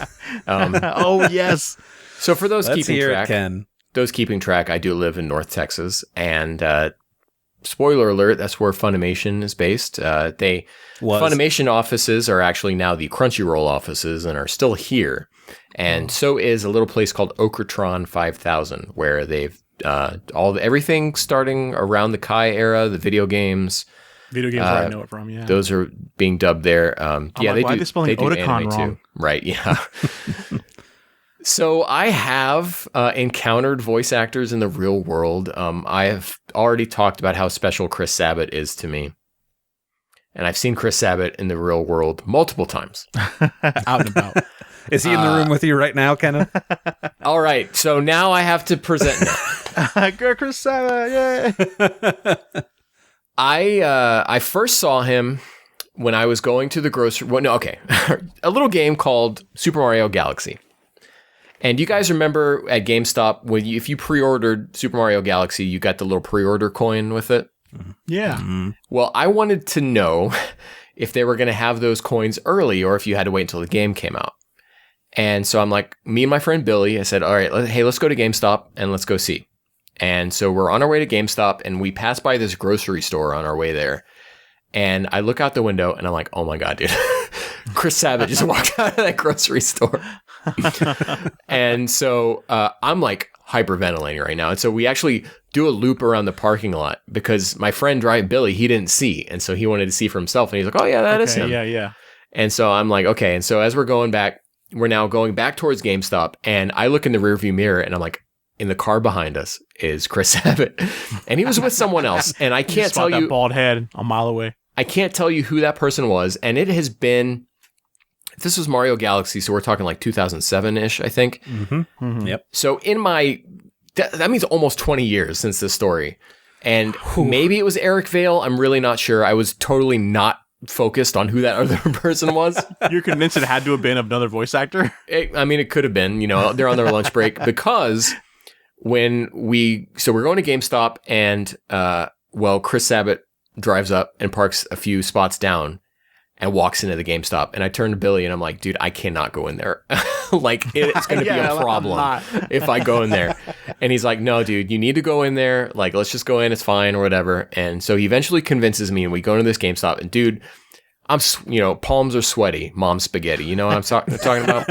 Oh yes. So for those keeping track, I do live in North Texas, and spoiler alert, that's where Funimation is based. Funimation offices are actually now the Crunchyroll offices and are still here. And so is a little place called Okratron 5000, where they've everything starting around the Kai era, the video games. Video games where I know it from, yeah. Those are being dubbed there. Yeah, like, why are they spelling Otakon anime wrong? too. Right, yeah. So I have encountered voice actors in the real world. I have already talked about how special Chris Sabat is to me. And I've seen Chris Sabat in the real world multiple times. Out and about. Is he in the room with you right now, Kenneth? All right, so now I have to present now. Chris Sabat, yay! I first saw him when I was going to the grocery. Well, no, okay, a little game called Super Mario Galaxy. And you guys remember at GameStop when if you pre-ordered Super Mario Galaxy, you got the little pre-order coin with it. Yeah. Mm-hmm. Well, I wanted to know if they were going to have those coins early or if you had to wait until the game came out. And so I'm like, me and my friend Billy, I said, all right, hey, let's go to GameStop and let's go see. And so we're on our way to GameStop and we pass by this grocery store on our way there. And I look out the window and I'm like, oh my God, dude. Chris Sabat just walked out of that grocery store. And so I'm like hyperventilating right now. And so we actually do a loop around the parking lot because my friend Billy, he didn't see. And so he wanted to see for himself. And he's like, oh yeah, that is him. Yeah. And so I'm like, okay. And so as we're going back, we're now going back towards GameStop. And I look in the rearview mirror and I'm like, in the car behind us is Chris Sabat. And he was with someone else. And I can't tell you. That bald head a mile away. I can't tell you who that person was. And it has been, this was Mario Galaxy. So we're talking like 2007-ish, I think. Mm-hmm. Mm-hmm. Yep. So that means almost 20 years since this story. And maybe it was Eric Vale. I'm really not sure. I was totally not focused on who that other person was. You're convinced it had to have been another voice actor? It could have been, they're on their lunch break because we're going to GameStop and, Chris Sabat drives up and parks a few spots down and walks into the GameStop. And I turn to Billy and I'm like, dude, I cannot go in there. Like, it's going to be a problem if I go in there. And he's like, no, dude, you need to go in there. Like, let's just go in. It's fine or whatever. And so he eventually convinces me and we go into this GameStop. And dude, I'm, palms are sweaty, mom spaghetti. You know what I'm talking about?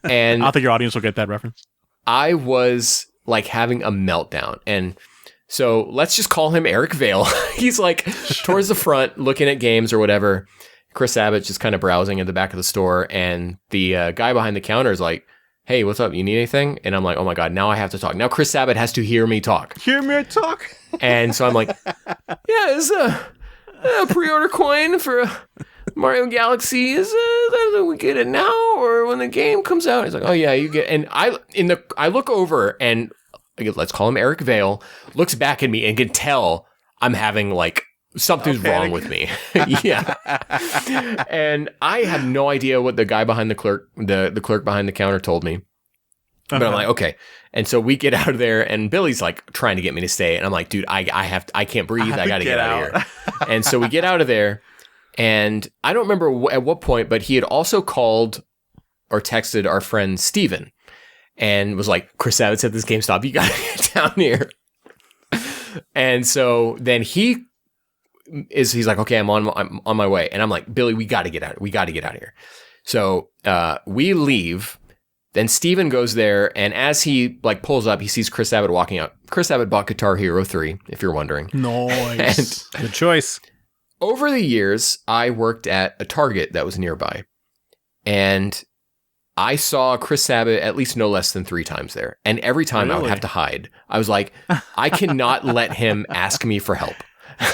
And I don't think your audience will get that reference. I was like having a meltdown. And so let's just call him Eric Vale. He's like towards the front looking at games or whatever. Chris Sabat just kind of browsing at the back of the store. And the guy behind the counter is like, hey, what's up? You need anything? And I'm like, oh my God, now I have to talk. Now Chris Sabat has to hear me talk. Hear me talk? And so I'm like, yeah, is a pre-order coin for Mario Galaxy. Is that we get it now or when the game comes out? He's like, oh yeah, you get. And I look over and let's call him Eric Vale, looks back at me and can tell I'm having like something's wrong with me. Yeah. And I have no idea what the guy behind the clerk behind the counter told me. But I'm like, okay. And so we get out of there and Billy's like trying to get me to stay. And I'm like, dude, I can't breathe. I got to get out of here. And so we get out of there and I don't remember at what point, but he had also called or texted our friend Steven and was like, Chris Sabat's at this GameStop. You got to get down here. And so then he's like, okay, I'm on my way. And I'm like, Billy, we got to get out. We got to get out of here. So we leave. Then Steven goes there. And as he like pulls up, he sees Chris Sabat walking out. Chris Sabat bought Guitar Hero 3, if you're wondering. Nice. Good choice. Over the years, I worked at a Target that was nearby. And I saw Chris Sabat at least no less than 3 times there. And every time I would have to hide. I was like, I cannot let him ask me for help.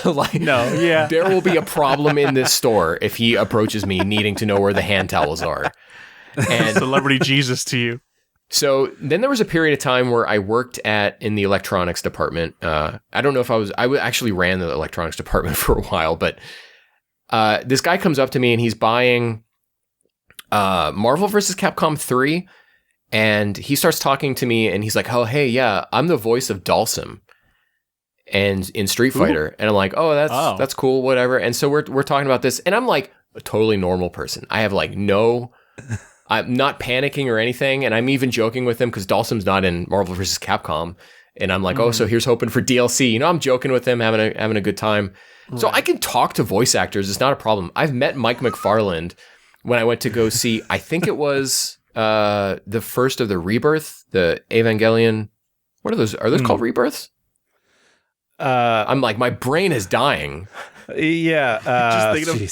There will be a problem in this store if he approaches me needing to know where the hand towels are. And celebrity Jesus to you. So then there was a period of time where I worked in the electronics department. I don't know if I actually ran the electronics department for a while, but this guy comes up to me and he's buying Marvel vs. Capcom 3, and he starts talking to me and he's like, oh, hey, yeah, I'm the voice of Dalsum and in Street Fighter. Ooh. And I'm like, that's cool, whatever. And so we're talking about this, and I'm like a totally normal person. I have like I'm not panicking or anything, and I'm even joking with him because Dalsum's not in Marvel vs. Capcom. And I'm like, so here's hoping for DLC. I'm joking with him, having a good time. Right. So I can talk to voice actors. It's not a problem. I've met Mike McFarland when I went to go see, I think it was the first of the Rebirth, the Evangelion What are those? Are those called rebirths? I'm like, my brain is dying. Yeah. Just thinking of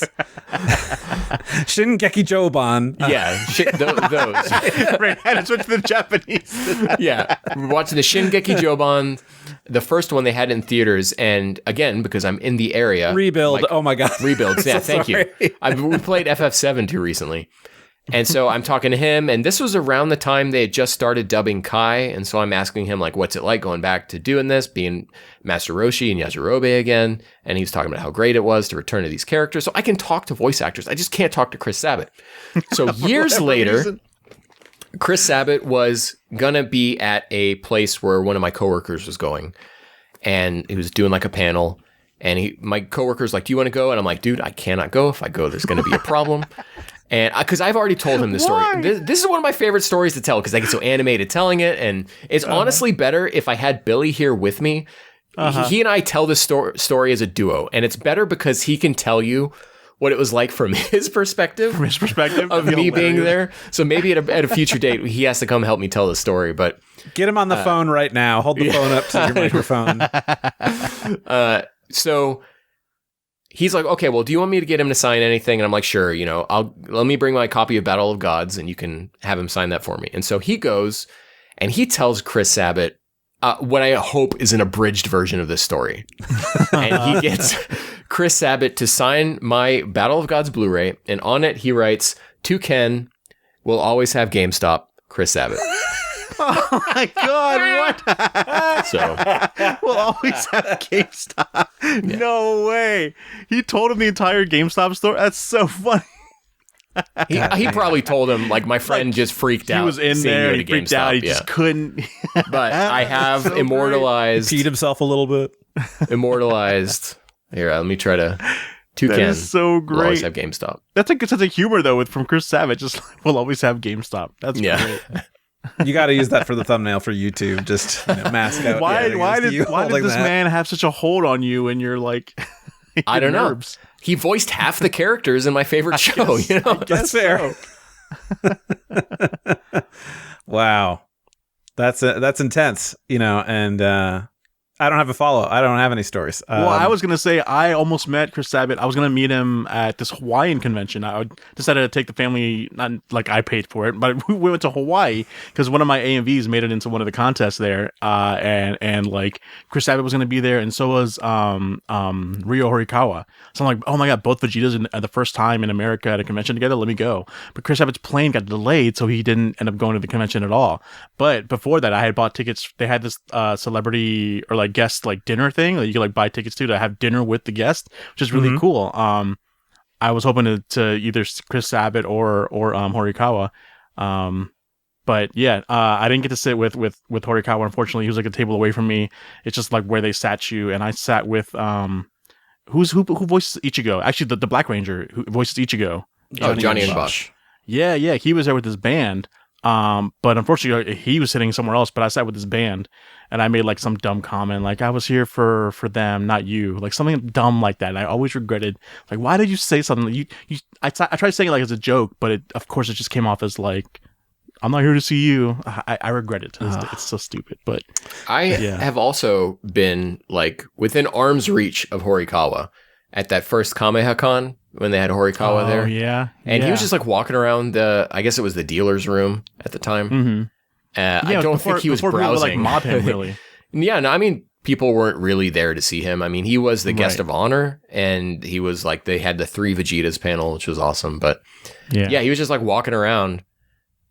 Shingeki Joban. Yeah, those. Right, I had to switch to the Japanese. Yeah, we're watching the Shingeki Joban, the first one they had in theaters, and again, because I'm in the area. Rebuild. Oh my God. Rebuilds. Yeah, So thank you. sorry. We played FF7 too recently. And so I'm talking to him, and this was around the time they had just started dubbing Kai, and so I'm asking him, like, what's it like going back to doing this, being Master Roshi and Yajirobe again, and he's talking about how great it was to return to these characters. So I can talk to voice actors. I just can't talk to Chris Sabat. So years later, Chris Sabat was going to be at a place where one of my coworkers was going, and he was doing like a panel, and my coworker's like, do you want to go? And I'm like, dude, I cannot go. If I go, there's going to be a problem. And because I've already told him the story. This is one of my favorite stories to tell because I get so animated telling it. And it's honestly better if I had Billy here with me. He and I tell this story as a duo. And it's better because he can tell you what it was like from his perspective. From his perspective. Of me being there. So maybe at a future date, he has to come help me tell the story. But get him on the phone right now. Hold the phone up to your microphone. So he's like, okay, well, do you want me to get him to sign anything? And I'm like, sure, let me bring my copy of Battle of Gods and you can have him sign that for me. And so he goes and he tells Chris Sabat what I hope is an abridged version of this story. And he gets Chris Sabat to sign my Battle of Gods Blu-ray. And on it, he writes, to Ken, we'll always have GameStop, Chris Sabat. Oh my God, what? So we'll always have GameStop. Yeah. No way. He told him the entire GameStop story. That's so funny. He probably told him, like, my friend just freaked out. He was in there, he freaked out, he just couldn't. But I have so immortalized. Peed himself a little bit. Immortalized. Here, let me try to. That is so great. We'll always have GameStop. That's a good sense of humor, though, from Chris Sabat. Just like, we'll always have GameStop. That's great. You got to use that for the thumbnail for YouTube. Just mask out. Why did this man have such a hold on you? And you're like, I don't know. He voiced half the characters in my favorite show. That's fair. Wow, that's intense. And I don't have a follow. I don't have any stories. Well, I was going to say, I almost met Chris Sabat. I was going to meet him at this Hawaiian convention. I decided to take the family, not like I paid for it, but we went to Hawaii because one of my AMVs made it into one of the contests there. And like Chris Sabat was going to be there, and so was Ryo Horikawa. So I'm like, oh my God, both Vegetas at the first time in America at a convention together, let me go. But Chris Sabat's plane got delayed, so he didn't end up going to the convention at all. But before that, I had bought tickets. They had this celebrity or like guest like dinner thing that you could like buy tickets to have dinner with the guest, which is really cool. I was hoping to either Chris Sabat or Horikawa, but yeah, I didn't get to sit with Horikawa. Unfortunately, he was like a table away from me. It's just like where they sat you, and I sat with who voices Ichigo? Actually, the Black Ranger who voices Ichigo. Johnny and Bosch. Yeah, he was there with his band. But unfortunately he was sitting somewhere else, but I sat with his band and I made like some dumb comment, like I was here for them, not you, like something dumb like that. And I always regretted, like, why did you say something? I tried saying it like as a joke, but of course it just came off as like, I'm not here to see you. I regret it. It's so stupid, but I have also been like within arm's reach of Horikawa at that first Kamehacon when they had Horikawa there. Yeah. And he was just like walking around I guess it was the dealer's room at the time. Mm-hmm. I don't think he was browsing. Like mob him, really. Yeah, no, I mean, people weren't really there to see him. I mean, he was the guest of honor, and he was like, they had the 3 Vegetas panel, which was awesome. But yeah, he was just like walking around,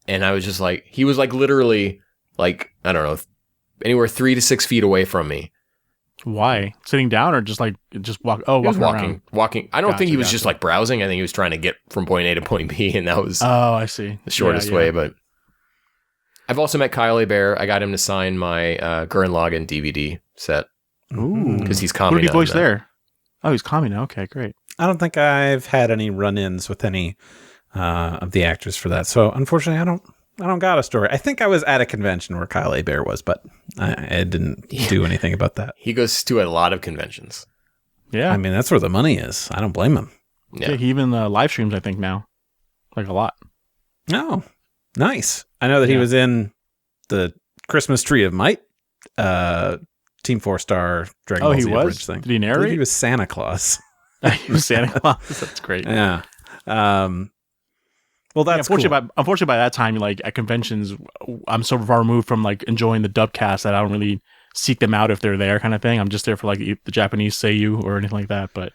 and I was just like, he was like literally like, I don't know, anywhere 3 to 6 feet away from me. Why? Sitting down or just walk? Oh, he was walking. I don't think he was just like browsing. I think he was trying to get from point A to point B, and that was I see the shortest way. But I've also met Kyle Bear. I got him to sign my Gurren Lagann DVD set. Ooh, because he's Kami. Who did he voice there? Oh, he's Kami now. Okay, great. I don't think I've had any run-ins with any of the actors for that. So unfortunately, I don't got a story. I think I was at a convention where Kyle Bear was, but I didn't do anything about that. He goes to a lot of conventions. Yeah. I mean, that's where the money is. I don't blame him. Yeah, he even live streams, I think, now. Like a lot. Oh, nice. I know that he was in the Christmas Tree of Might Team 4-Star Dragon Ball Z Bridge thing. Did he narrate? He was Santa Claus. He was Santa Claus. That's great. Yeah. Well, that's unfortunately by that time, like at conventions, I'm so far removed from like enjoying the dub cast that I don't really seek them out if they're there, kind of thing. I'm just there for like the Japanese seiyuu or anything like that. But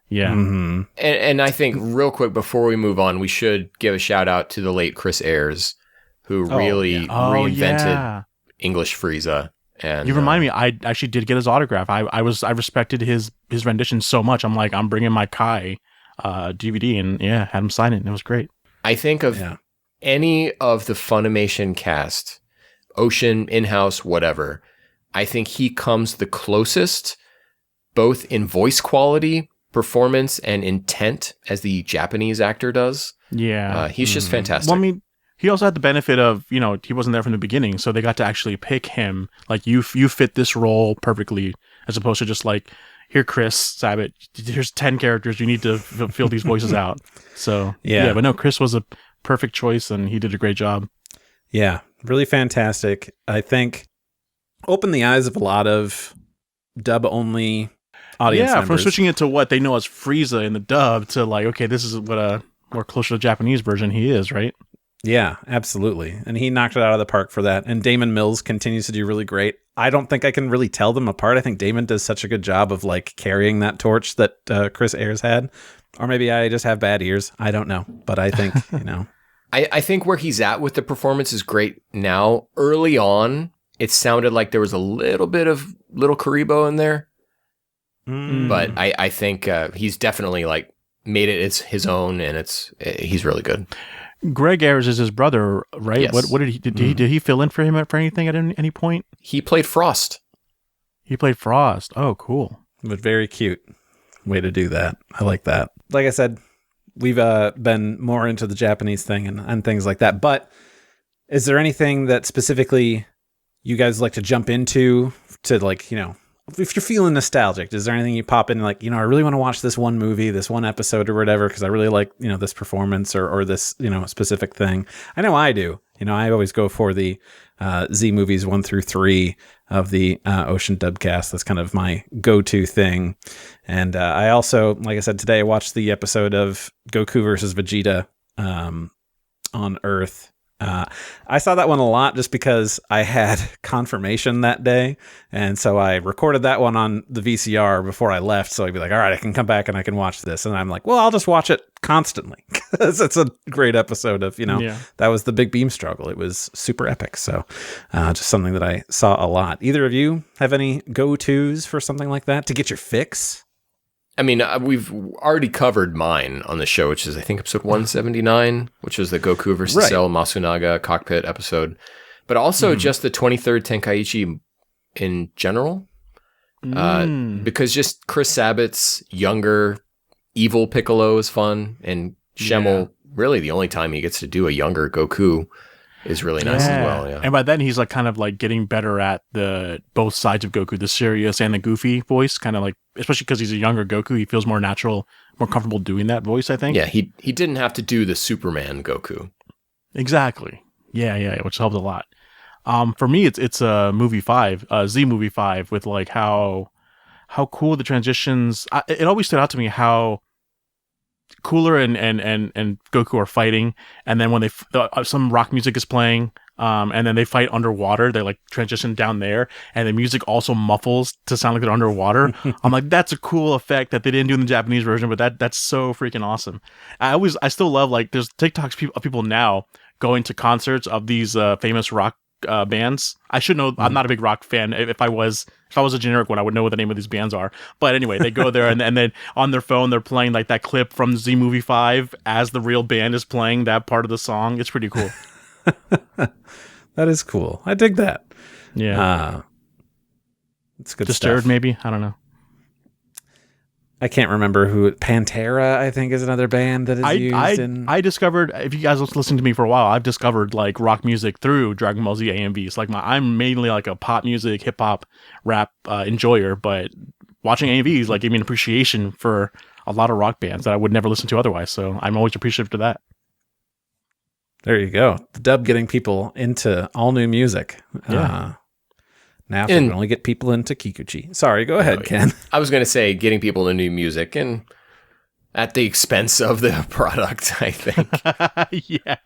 yeah, and I think real quick before we move on, we should give a shout out to the late Chris Ayres, who really reinvented English Frieza. And you remind me, I actually did get his autograph. I respected his rendition so much. I'm like, I'm bringing my Kai DVD and had him sign it, and it was great. I think of any of the Funimation cast, Ocean, in-house, whatever, I think he comes the closest, both in voice quality, performance, and intent as the Japanese actor does. Yeah. He's just fantastic. Well, I mean, he also had the benefit of, he wasn't there from the beginning, so they got to actually pick him. Like, you fit this role perfectly, as opposed to just like, here, Chris Sabat, here's 10 characters. You need to fill these voices out. So, but no, Chris was a perfect choice, and he did a great job. Yeah, really fantastic. I think opened the eyes of a lot of dub-only audience members. From switching it to what they know as Frieza in the dub to like, okay, this is what a more closer to the Japanese version he is, right? Yeah, absolutely. And he knocked it out of the park for that. And Damon Mills continues to do really great. I don't think I can really tell them apart. I think Damon does such a good job of like carrying that torch that Chris Ayres had. Or maybe I just have bad ears. I don't know. But I think, I think where he's at with the performance is great now. Early on, it sounded like there was a little bit of Little Karibo in there. But I think he's definitely like made it his own, and he's really good. Greg Ayres is his brother, right? Yes. What did he fill in for him for anything at any point? He played Frost. Oh, cool. But very cute way to do that. I like that. Like I said, we've been more into the Japanese thing and things like that. But is there anything that specifically you guys like to jump into to like, if you're feeling nostalgic, is there anything you pop in like, I really want to watch this one movie, this one episode or whatever, because I really like, this performance or this, specific thing. I know I do. I always go for the Z movies 1 through 3 of the Ocean Dubcast. That's kind of my go-to thing. And I also, like I said, today I watched the episode of Goku versus Vegeta on Earth. I saw that one a lot just because I had confirmation that day. And so I recorded that one on the VCR before I left. So I'd be like, all right, I can come back and I can watch this. And I'm like, well, I'll just watch it constantly because it's a great episode of, that was the big beam struggle. It was super epic. So just something that I saw a lot. Either of you have any go-tos for something like that to get your fix? I mean, we've already covered mine on the show, which is, I think, episode 179, which was the Goku versus Cell Masunaga cockpit episode. But also just the 23rd Tenkaichi in general. Because just Chris Sabat's younger, evil Piccolo is fun. And Schemmel, really the only time he gets to do a younger Goku is really nice as well. Yeah. And by then he's like kind of like getting better at the both sides of Goku, the serious and the goofy voice, kind of like, especially because he's a younger Goku, he feels more natural, more comfortable doing that voice, I think. Yeah, he didn't have to do the Superman Goku. Exactly. Yeah, which helps a lot. For me, it's a movie 5, Z movie 5, with like how cool the transitions. It always stood out to me how Cooler and Goku are fighting, and then when they some rock music is playing, and then they fight underwater, they like transition down there, and the music also muffles to sound like they're underwater. I'm like, that's a cool effect that they didn't do in the Japanese version, but that's so freaking awesome. I still love, like, there's TikToks of people now going to concerts of these famous rock bands. I should know. I'm not a big rock fan. If I was a generic one, I would know what the name of these bands are. But anyway, they go there and then on their phone they're playing like that clip from Z Movie 5 as the real band is playing that part of the song. It's pretty cool. That is cool. I dig that. Yeah. It's good Disturbed, stuff. maybe? I don't know. I can't remember who. Pantera, I think, is another band that is used. I discovered, if you guys listen to me for a while, I've discovered like rock music through Dragon Ball Z AMVs. Like I'm mainly like a pop music, hip hop, rap enjoyer, but watching AMVs like gave me an appreciation for a lot of rock bands that I would never listen to otherwise. So I'm always appreciative to that. There you go. The dub getting people into all new music. Yeah. Now they can only get people into Kikuchi. Sorry, go ahead, Ken. I was going to say getting people into new music and at the expense of the product, I think. Yeah.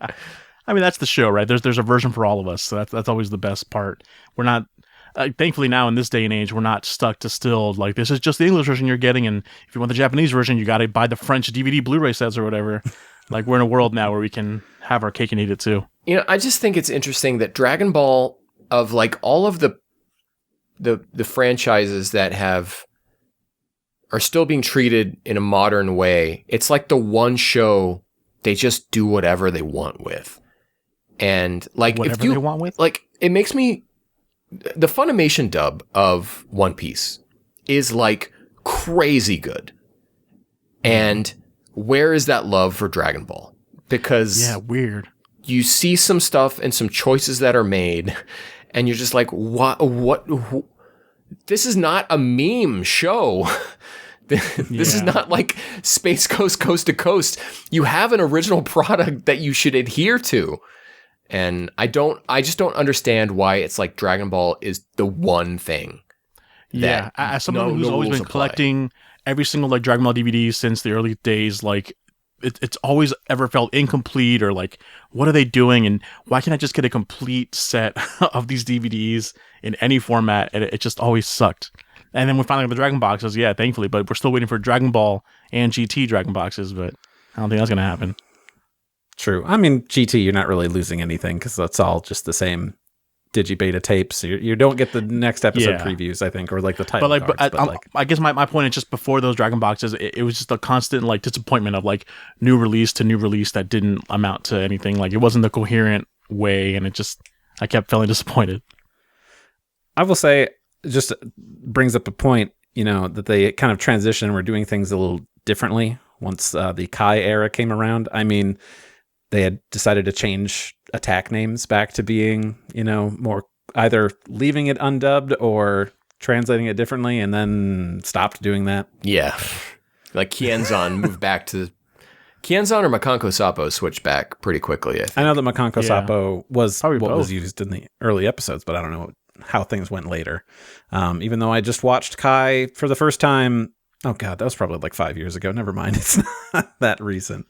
I mean, that's the show, right? There's a version for all of us. So that's always the best part. We're not, thankfully now in this day and age, we're not stuck to still like, this is just the English version you're getting. And if you want the Japanese version, you got to buy the French DVD Blu-ray sets or whatever. Like, we're in a world now where we can have our cake and eat it too. You know, I just think it's interesting that Dragon Ball, of like all of the franchises that are still being treated in a modern way, it's like the one show they just do whatever they want with. And like, whatever they want with? Like, it makes me, the Funimation dub of One Piece is like crazy good. And where is that love for Dragon Ball? Because weird. You see some stuff and some choices that are made, and you're just like, what? This is not a meme show. This is not like Space Coast to Coast. You have an original product that you should adhere to. And I just don't understand why it's like Dragon Ball is the one thing. Yeah, as someone who's always been collecting every single like Dragon Ball DVD since the early days, like it's always ever felt incomplete, or like, what are they doing? And why can't I just get a complete set of these DVDs in any format? And it just always sucked. And then we finally got the Dragon boxes, thankfully, but we're still waiting for Dragon Ball and GT Dragon boxes, but I don't think that's going to happen. True. I mean, GT, you're not really losing anything because that's all just the same digibeta tapes. You don't get the next episode previews, I think, or like the title cards. I guess my point is just before those Dragon boxes, it was just a constant like disappointment of like new release to new release that didn't amount to anything. Like, it wasn't the coherent way, and I kept feeling disappointed. I will say, just brings up a point, that they kind of transitioned and were doing things a little differently once the Kai era came around. I mean, they had decided to change attack names back to being, more either leaving it undubbed or translating it differently, and then stopped doing that. Yeah. Like Kienzan moved back to... Kienzan or Makanko Sappo switched back pretty quickly, I think. I know that Makanko Sappo was probably what was used in the early episodes, but I don't know how things went later. Even though I just watched Kai for the first time, oh god, that was probably like 5 years ago. Never mind, it's not that recent.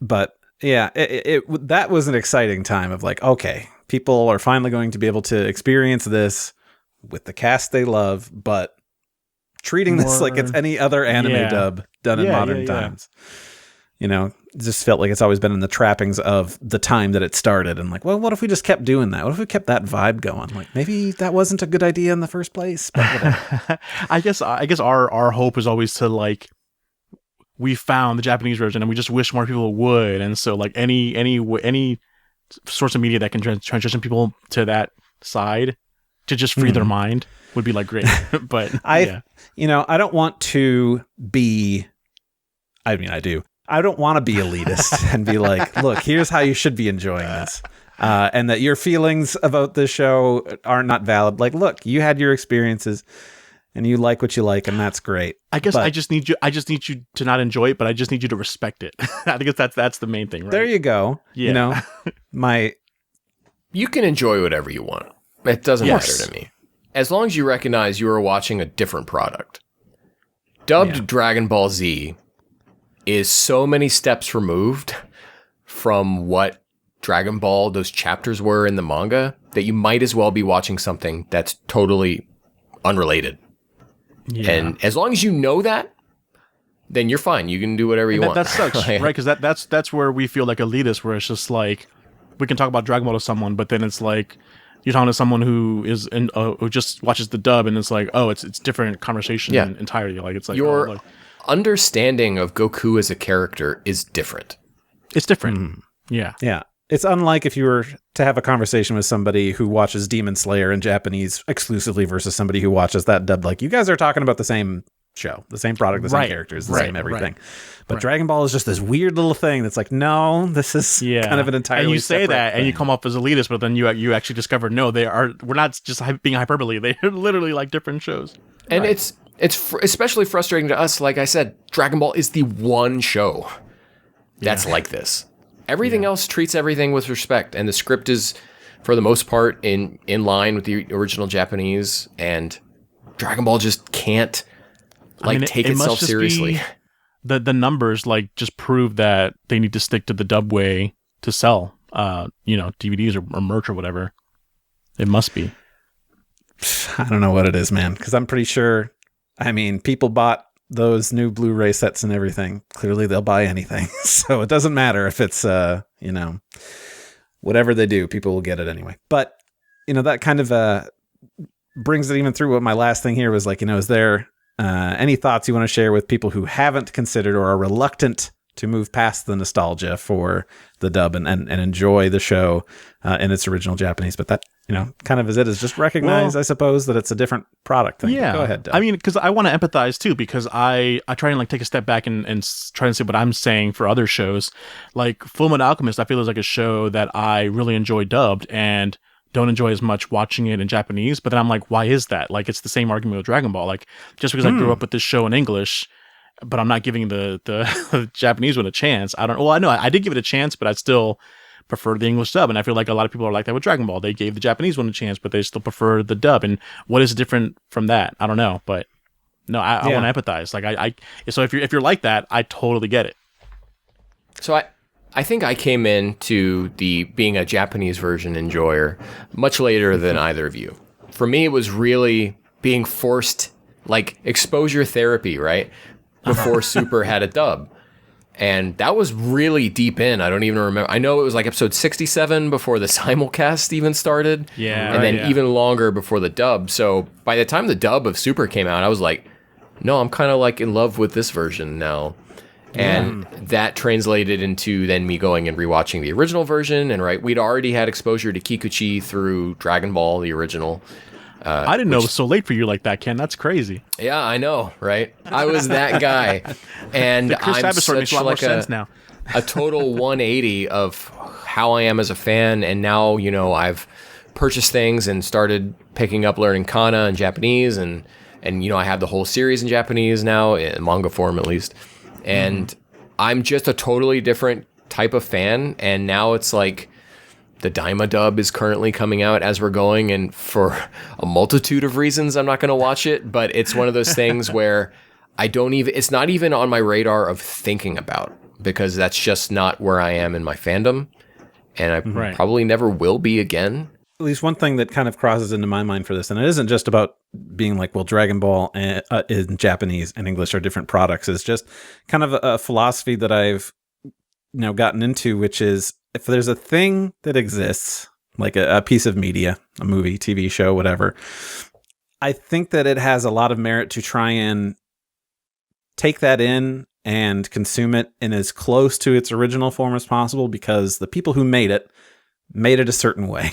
But yeah, that was an exciting time of like, okay, people are finally going to be able to experience this with the cast they love, but treating this like it's any other anime dub done in modern times. It just felt like it's always been in the trappings of the time that it started. And like, well, what if we just kept doing that? What if we kept that vibe going? Like, maybe that wasn't a good idea in the first place. But whatever. I guess our hope is always to like, we found the Japanese version and we just wish more people would. And so like any source of media that can transition people to that side to just free their mind would be like great. But I don't want to be, I mean, I do. I don't want to be elitist and be like, look, here's how you should be enjoying this. And that your feelings about this show are not valid. Like, look, you had your experiences and you like what you like, and that's great. I guess I just need you to not enjoy it, but I just need you to respect it. I think that's the main thing, right? There you go. Yeah. You can enjoy whatever you want. It doesn't matter to me. As long as you recognize you are watching a different product. Dubbed Dragon Ball Z is so many steps removed from what Dragon Ball, those chapters were in the manga, that you might as well be watching something that's totally unrelated. Yeah. And as long as you know that, then you're fine. You can do whatever you want. That sucks, right? Because that's where we feel like elitist, where it's just like, we can talk about Dragon Ball to someone, but then it's like, you're talking to someone who is who just watches the dub, and it's like, oh, it's different conversation entirely. Like, it's like your understanding of Goku as a character is different. It's different. Yeah. It's unlike if you were to have a conversation with somebody who watches Demon Slayer in Japanese exclusively versus somebody who watches that dubbed. Like, you guys are talking about the same show, the same product, the same characters, the same everything. But Dragon Ball is just this weird little thing that's like, no, this is kind of an entirely and you say that thing. And you come off as elitist, but then you actually discover, no, we're not just being hyperbole. They're literally like different shows. And it's especially frustrating to us. Like I said, Dragon Ball is the one show that's like this. Everything else treats everything with respect, and the script is for the most part in line with the original Japanese, and Dragon Ball just can't take itself seriously. The numbers just prove that they need to stick to the dub way to sell DVDs or merch or whatever. It must be. I don't know what it is, man, because I'm pretty sure, people bought those new Blu-ray sets and everything. Clearly they'll buy anything. So it doesn't matter if it's, whatever they do, people will get it anyway. But, that kind of brings it even through what my last thing here was is there any thoughts you want to share with people who haven't considered or are reluctant to move past the nostalgia for the dub and enjoy the show in its original Japanese? But that, kind of is just recognize, I suppose, that it's a different product thing. Yeah. Go ahead, Dub. Because I want to empathize too, because I try and take a step back and try and see what I'm saying for other shows. Like Fullmetal Alchemist, I feel is like a show that I really enjoy dubbed and don't enjoy as much watching it in Japanese. But then I'm like, why is that? It's the same argument with Dragon Ball. Just because I grew up with this show in English, but I'm not giving the Japanese one a chance. I know I did give it a chance, but I still prefer the English dub. And I feel like a lot of people are like that with Dragon Ball. They gave the Japanese one a chance, but they still prefer the dub. And what is different from that? I don't know, but no, I want to empathize. So if you're like that, I totally get it. So I think I came into being a Japanese version enjoyer much later than either of you. For me, it was really being forced, exposure therapy, right? Before Super had a dub. And that was really deep in. I don't even remember. I know it was episode 67 before the simulcast even started. Yeah. And then even longer before the dub. So by the time the dub of Super came out, I was like, no, I'm kind of in love with this version now. And that translated into then me going and rewatching the original version. And we'd already had exposure to Kikuchi through Dragon Ball, the original. I didn't know it was so late for you like that, Ken. That's crazy. Yeah, I know, right? I was that guy. And I'm such now. A total 180 of how I am as a fan. And now, I've purchased things and started picking up learning kana and Japanese. And I have the whole series in Japanese now, in manga form at least. And I'm just a totally different type of fan. And now it's the Daima dub is currently coming out as we're going, and for a multitude of reasons, I'm not going to watch it, but it's one of those things where it's not even on my radar of thinking about, because that's just not where I am in my fandom, and I probably never will be again. At least one thing that kind of crosses into my mind for this, and it isn't just about being Dragon Ball in Japanese and English are different products, is just kind of a philosophy that I've gotten into, which is, if there's a thing that exists, like a piece of media, a movie, TV show, whatever, I think that it has a lot of merit to try and take that in and consume it in as close to its original form as possible, because the people who made it a certain way.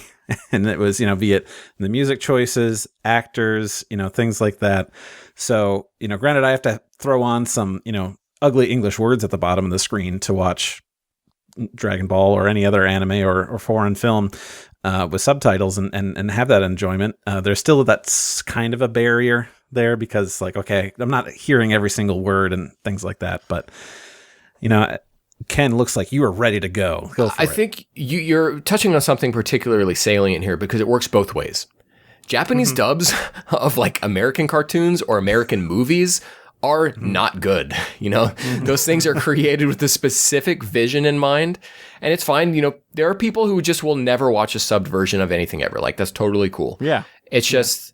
And it was, be it the music choices, actors, things like that. So, granted, I have to throw on some, ugly English words at the bottom of the screen to watch Dragon Ball or any other anime or foreign film with subtitles and have that enjoyment. There's still that's kind of a barrier there, because okay, I'm not hearing every single word and things like that. But Ken, looks like you are ready to go. Go for it. I think you're touching on something particularly salient here, because it works both ways. Japanese dubs of American cartoons or American movies are not good. Those things are created with a specific vision in mind, and it's fine. There are people who just will never watch a subbed version of anything ever. That's totally cool. Yeah. It's just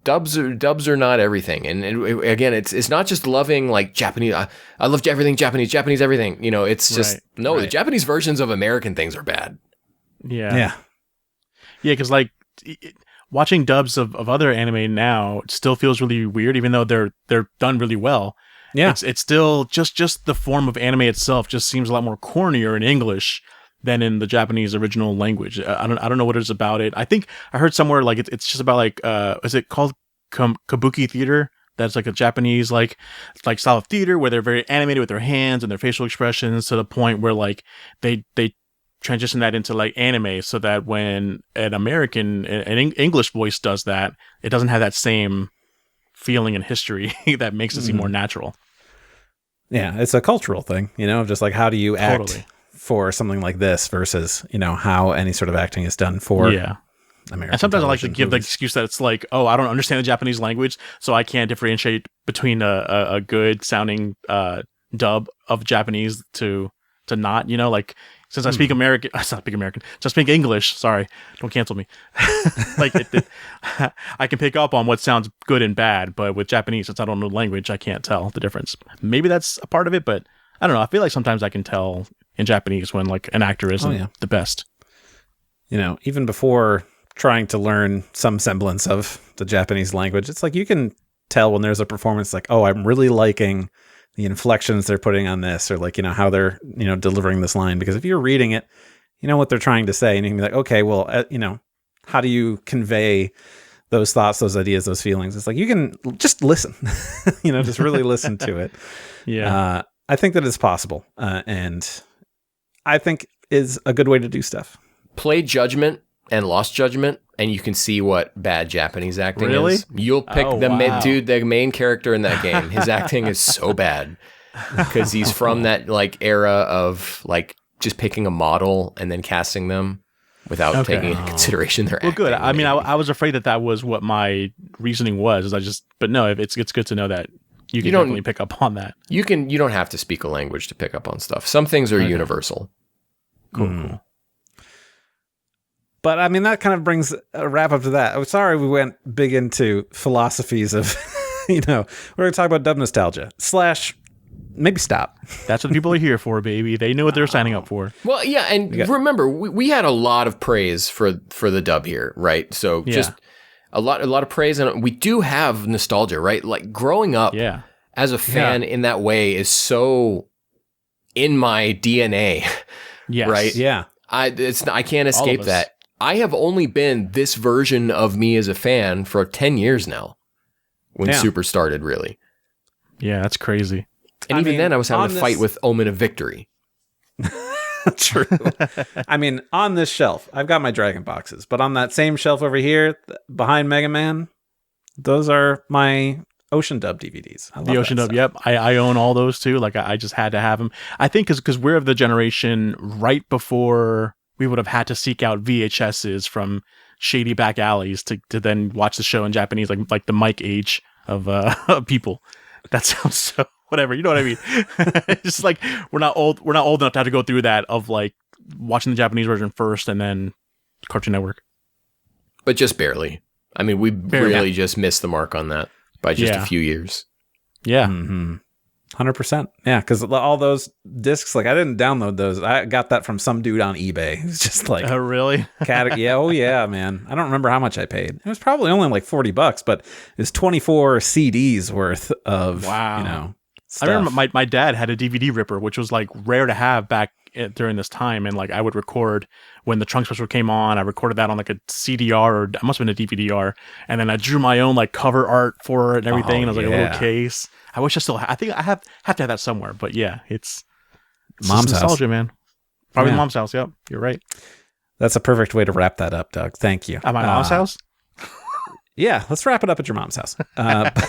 dubs are not everything. And again, it's not just loving Japanese. I love everything Japanese everything. It's just, the Japanese versions of American things are bad. Yeah. Yeah. Yeah. Cause watching dubs of other anime now still feels really weird, even though they're done really well. Yeah, it's still just the form of anime itself just seems a lot more cornier in English than in the Japanese original language. I don't know what it is about it. I think I heard somewhere it's just about is it called kabuki theater? That's a Japanese style of theater where they're very animated with their hands and their facial expressions, to the point where they transition that into anime, so that when an English voice does that, it doesn't have that same feeling and history that makes it seem more natural. Yeah, it's a cultural thing, of just how do you act for something like this versus, how any sort of acting is done for American and sometimes I like to give the movies. excuse that it's like, oh, I don't understand the Japanese language, so I can't differentiate between a good sounding dub of Japanese to not, like since I speak American, I speak American, so I speak English. Sorry, don't cancel me. Like I can pick up on what sounds good and bad, but with Japanese, since I don't know the language, I can't tell the difference. Maybe that's a part of it, but I don't know. I feel like sometimes I can tell in Japanese when like an actor isn't the best. Even before trying to learn some semblance of the Japanese language, it's like you can tell when there's a performance like, oh, I'm really liking the inflections they're putting on this, or like, how they're, delivering this line. Because if you're reading it, you know what they're trying to say, and you can be like, okay, well, how do you convey those thoughts, those ideas, those feelings? It's like, you can just listen, just really listen to it. Yeah. I think that it's possible. And I think is a good way to do stuff. Play Judgment and Lost Judgment, and you can see what bad Japanese acting is. You'll pick the main character in that game. His acting is so bad because he's from that like era of like just picking a model and then casting them without taking into consideration their acting. Well, good. I mean, I was afraid that was what my reasoning was. But no, it's good to know that you can definitely pick up on that. You don't have to speak a language to pick up on stuff. Some things are universal. Cool. But I mean, that kind of brings a wrap up to that. I'm sorry we went big into philosophies of, we're going to talk about dub nostalgia / maybe stop. That's what people are here for, baby. They know what they're signing up for. Well, yeah, and remember, we had a lot of praise for the dub here, right? So just a lot of praise, and we do have nostalgia, right? Like growing up as a fan in that way is so in my DNA, right? Yeah, I can't escape that. I have only been this version of me as a fan for 10 years now when Super started, really. Yeah, that's crazy. And even then, I was having a fight with Omen of Victory. True. I mean, on this shelf, I've got my Dragon boxes, but on that same shelf over here behind Mega Man, those are my Ocean Dub DVDs. The Ocean Dub, yep. I own all those too. Like I just had to have them. I think because we're of the generation right before we would have had to seek out VHSs from shady back alleys to then watch the show in Japanese, like the Mike age of people. That sounds so whatever. You know what I mean? It's just like we're not old enough to have to go through that of like watching the Japanese version first and then Cartoon Network. But just barely. I mean, we really just missed the mark on that by just a few years. Yeah. 100%. Yeah, because all those discs, like I didn't download those. I got that from some dude on eBay. It was just like, oh really? Man. I don't remember how much I paid. It was probably only like $40, but it's 24 CDs worth of stuff. I remember my dad had a DVD ripper, which was like rare to have back during this time, and like I would record when the Trunk Special came on. I recorded that on like a CDR, or it must have been a DVD-R, and then I drew my own like cover art for it and everything. And it was like a little case. I wish I still I think I have to have that somewhere, but yeah, it's Mom's nostalgia, house, man. Probably Mom's house. Yep, you're right. That's a perfect way to wrap that up, Doug. Thank you. At my mom's house. Yeah, let's wrap it up at your mom's house. But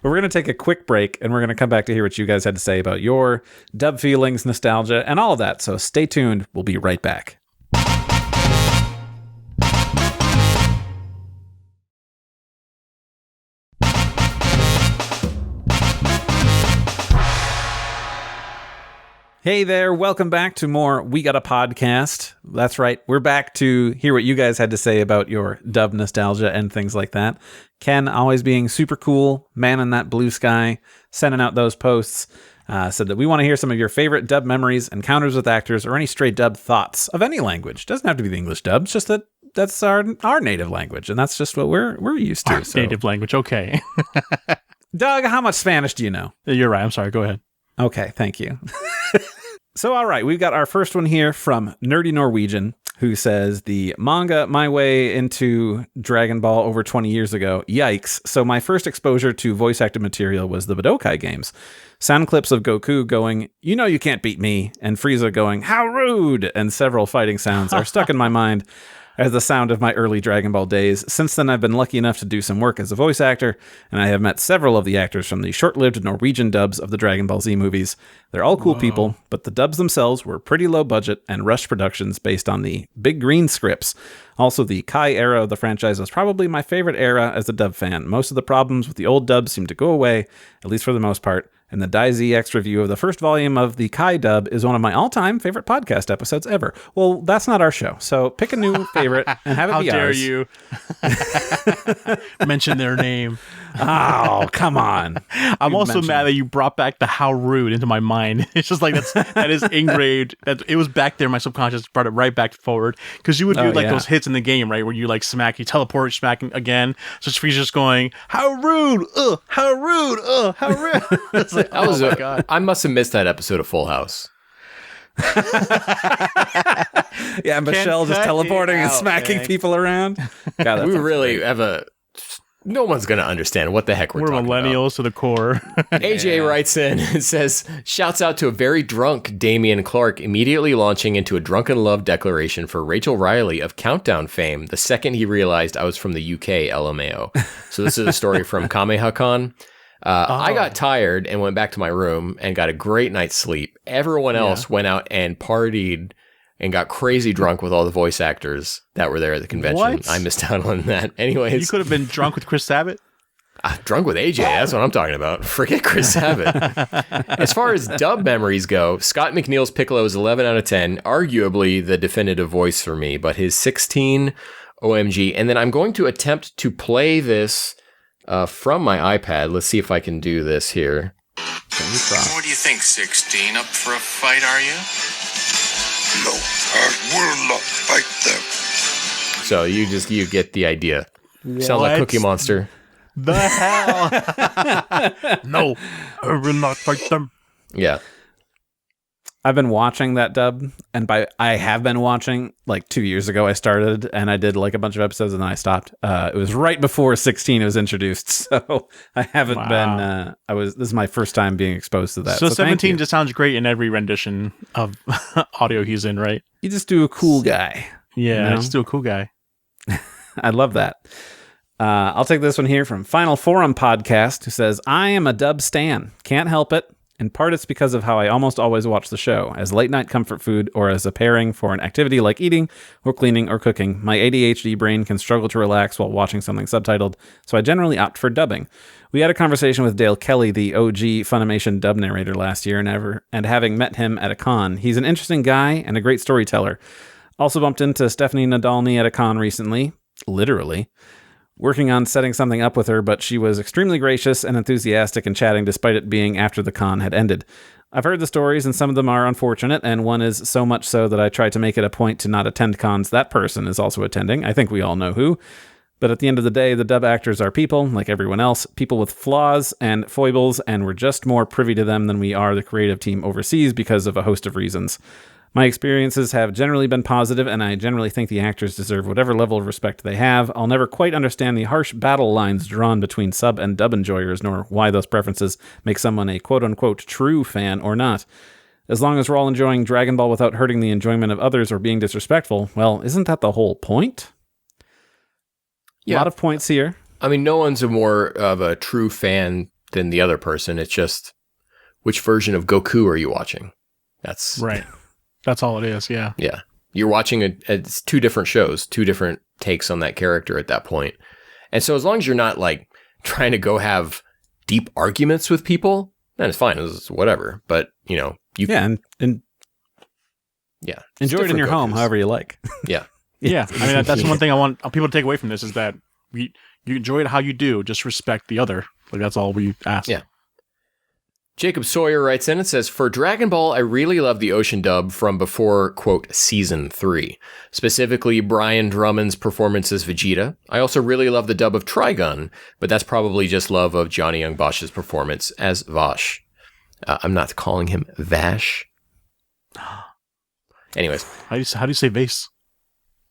we're going to take a quick break, and we're going to come back to hear what you guys had to say about your dub feelings, nostalgia, and all of that. So stay tuned. We'll be right back. Hey there, welcome back to more We Got a Podcast. That's right, we're back to hear what you guys had to say about your dub nostalgia and things like that. Ken, always being super cool, man in that blue sky, sending out those posts, said that we want to hear some of your favorite dub memories, encounters with actors, or any stray dub thoughts of any language. Doesn't have to be the English dub, it's just that's our native language, and that's just what we're used to. So. Native language, okay. Doug, how much Spanish do you know? You're right, I'm sorry, go ahead. Okay, thank you. So, all right, we've got our first one here from Nerdy Norwegian, who says, the manga my way into Dragon Ball over 20 years ago. Yikes. So my first exposure to voice acted material was the Budokai games. Sound clips of Goku going, "You know you can't beat me," and Frieza going, "How rude," and several fighting sounds are stuck in my mind. as the sound of my early Dragon Ball days. Since then, I've been lucky enough to do some work as a voice actor, and I have met several of the actors from the short-lived Norwegian dubs of the Dragon Ball Z movies. They're all cool people, but the dubs themselves were pretty low budget and rushed productions based on the big green scripts. Also, the Kai era of the franchise was probably my favorite era as a dub fan. Most of the problems with the old dubs seem to go away, at least for the most part. And the DBZ review of the first volume of the Kai dub is one of my all-time favorite podcast episodes ever. Well, that's not our show, so pick a new favorite and have it be ours. How dare you mention their name? Oh, come on. I'm also mad that you brought back the how rude into my mind. It's just like that is engraved. That it was back there. My subconscious brought it right back forward because you would do those hits in the game, right, where you like smack, you teleport, smack again. So she's just going, how rude, how rude, how rude. It's like, my God. I must have missed that episode of Full House. Yeah, Michelle just teleporting and smacking people around. God, we really have no one's going to understand what the heck we're talking about. We're millennials to the core. AJ writes in and says, shouts out to a very drunk Damian Clark immediately launching into a drunken love declaration for Rachel Riley of Countdown fame the second he realized I was from the UK, LMAO. So this is a story from Kamehakan. I got tired and went back to my room and got a great night's sleep. Everyone else went out and partied and got crazy drunk with all the voice actors that were there at the convention. What? I missed out on that. Anyways. You could have been drunk with Chris Sabat? Drunk with AJ, that's what I'm talking about. Forget Chris Sabat. As far as dub memories go, Scott McNeil's Piccolo is 11 out of 10, arguably the definitive voice for me, but his 16, OMG. And then I'm going to attempt to play this from my iPad. Let's see if I can do this here. What do you think, 16? Up for a fight, are you? No, I will not fight them. So you get the idea. Sounds like Cookie Monster. The hell? No, I will not fight them. Yeah. I've been watching that dub, and I have been watching, like 2 years ago I started, and I did like a bunch of episodes, and then I stopped. It was right before 16 was introduced, so I haven't been, this is my first time being exposed to that. So 17 just sounds great in every rendition of audio he's in, right? You just do a cool guy. Yeah, you know? just do a cool guy. I love that. I'll take this one here from Final Forum Podcast, who says, I am a dub stan. Can't help it. In part, it's because of how I almost always watch the show, as late-night comfort food or as a pairing for an activity like eating or cleaning or cooking. My ADHD brain can struggle to relax while watching something subtitled, so I generally opt for dubbing. We had a conversation with Dale Kelly, the OG Funimation dub narrator last year, and having met him at a con. He's an interesting guy and a great storyteller. Also bumped into Stephanie Nadolny at a con recently, literally, working on setting something up with her, but she was extremely gracious and enthusiastic in chatting despite it being after the con had ended. I've heard the stories, and some of them are unfortunate, and one is so much so that I try to make it a point to not attend cons that person is also attending. I think we all know who. But at the end of the day, the dub actors are people, like everyone else, people with flaws and foibles, and we're just more privy to them than we are the creative team overseas because of a host of reasons. My experiences have generally been positive, and I generally think the actors deserve whatever level of respect they have. I'll never quite understand the harsh battle lines drawn between sub and dub enjoyers, nor why those preferences make someone a quote-unquote true fan or not. As long as we're all enjoying Dragon Ball without hurting the enjoyment of others or being disrespectful, well, isn't that the whole point? Yeah. A lot of points here. I mean, no one's more of a true fan than the other person. It's just, which version of Goku are you watching? That's right. That's all it is, yeah. Yeah. You're watching it's two different shows, two different takes on that character at that point. And so as long as you're not like trying to go have deep arguments with people, then it's fine. It's whatever. But, you know, you and yeah, enjoy it in your home however you like. Yeah. Yeah. I mean, that's one thing I want people to take away from this is that you enjoy it how you do, just respect the other. Like that's all we ask. Yeah. Jacob Sawyer writes in and says, for Dragon Ball, I really love the Ocean dub from before, quote, Season 3. Specifically, Brian Drummond's performance as Vegeta. I also really love the dub of Trigun, but that's probably just love of Johnny Young Bosch's performance as Vash. I'm not calling him Vash. Anyways. How do you say vase?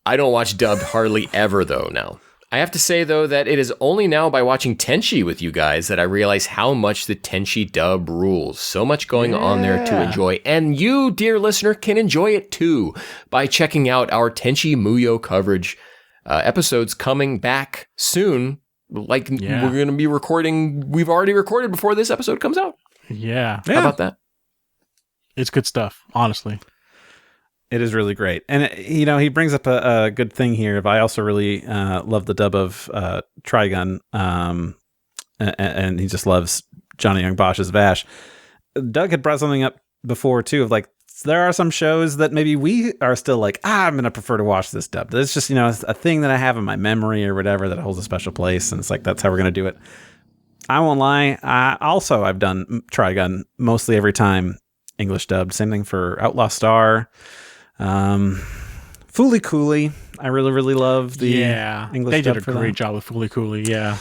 I don't watch dub hardly ever, though, now. I have to say, though, that it is only now by watching Tenchi with you guys that I realize how much the Tenchi dub rules. So much going on there to enjoy. And you, dear listener, can enjoy it too by checking out our Tenchi Muyo coverage episodes coming back soon. We're going to be recording. We've already recorded before this episode comes out. Yeah. How about that? It's good stuff, honestly. It is really great. And, he brings up a good thing here. But I also really love the dub of Trigun. And he just loves Johnny Young Bosch's Vash. Doug had brought something up before, too, of like, there are some shows that maybe we are still like, I'm going to prefer to watch this dub. It's just, it's a thing that I have in my memory or whatever that holds a special place. And it's like, that's how we're going to do it. I won't lie. I've done Trigun mostly every time English dubbed. Same thing for Outlaw Star. Fooly Cooly. I really, really love the English they dub. They did a great job with Fooly Cooly, yeah.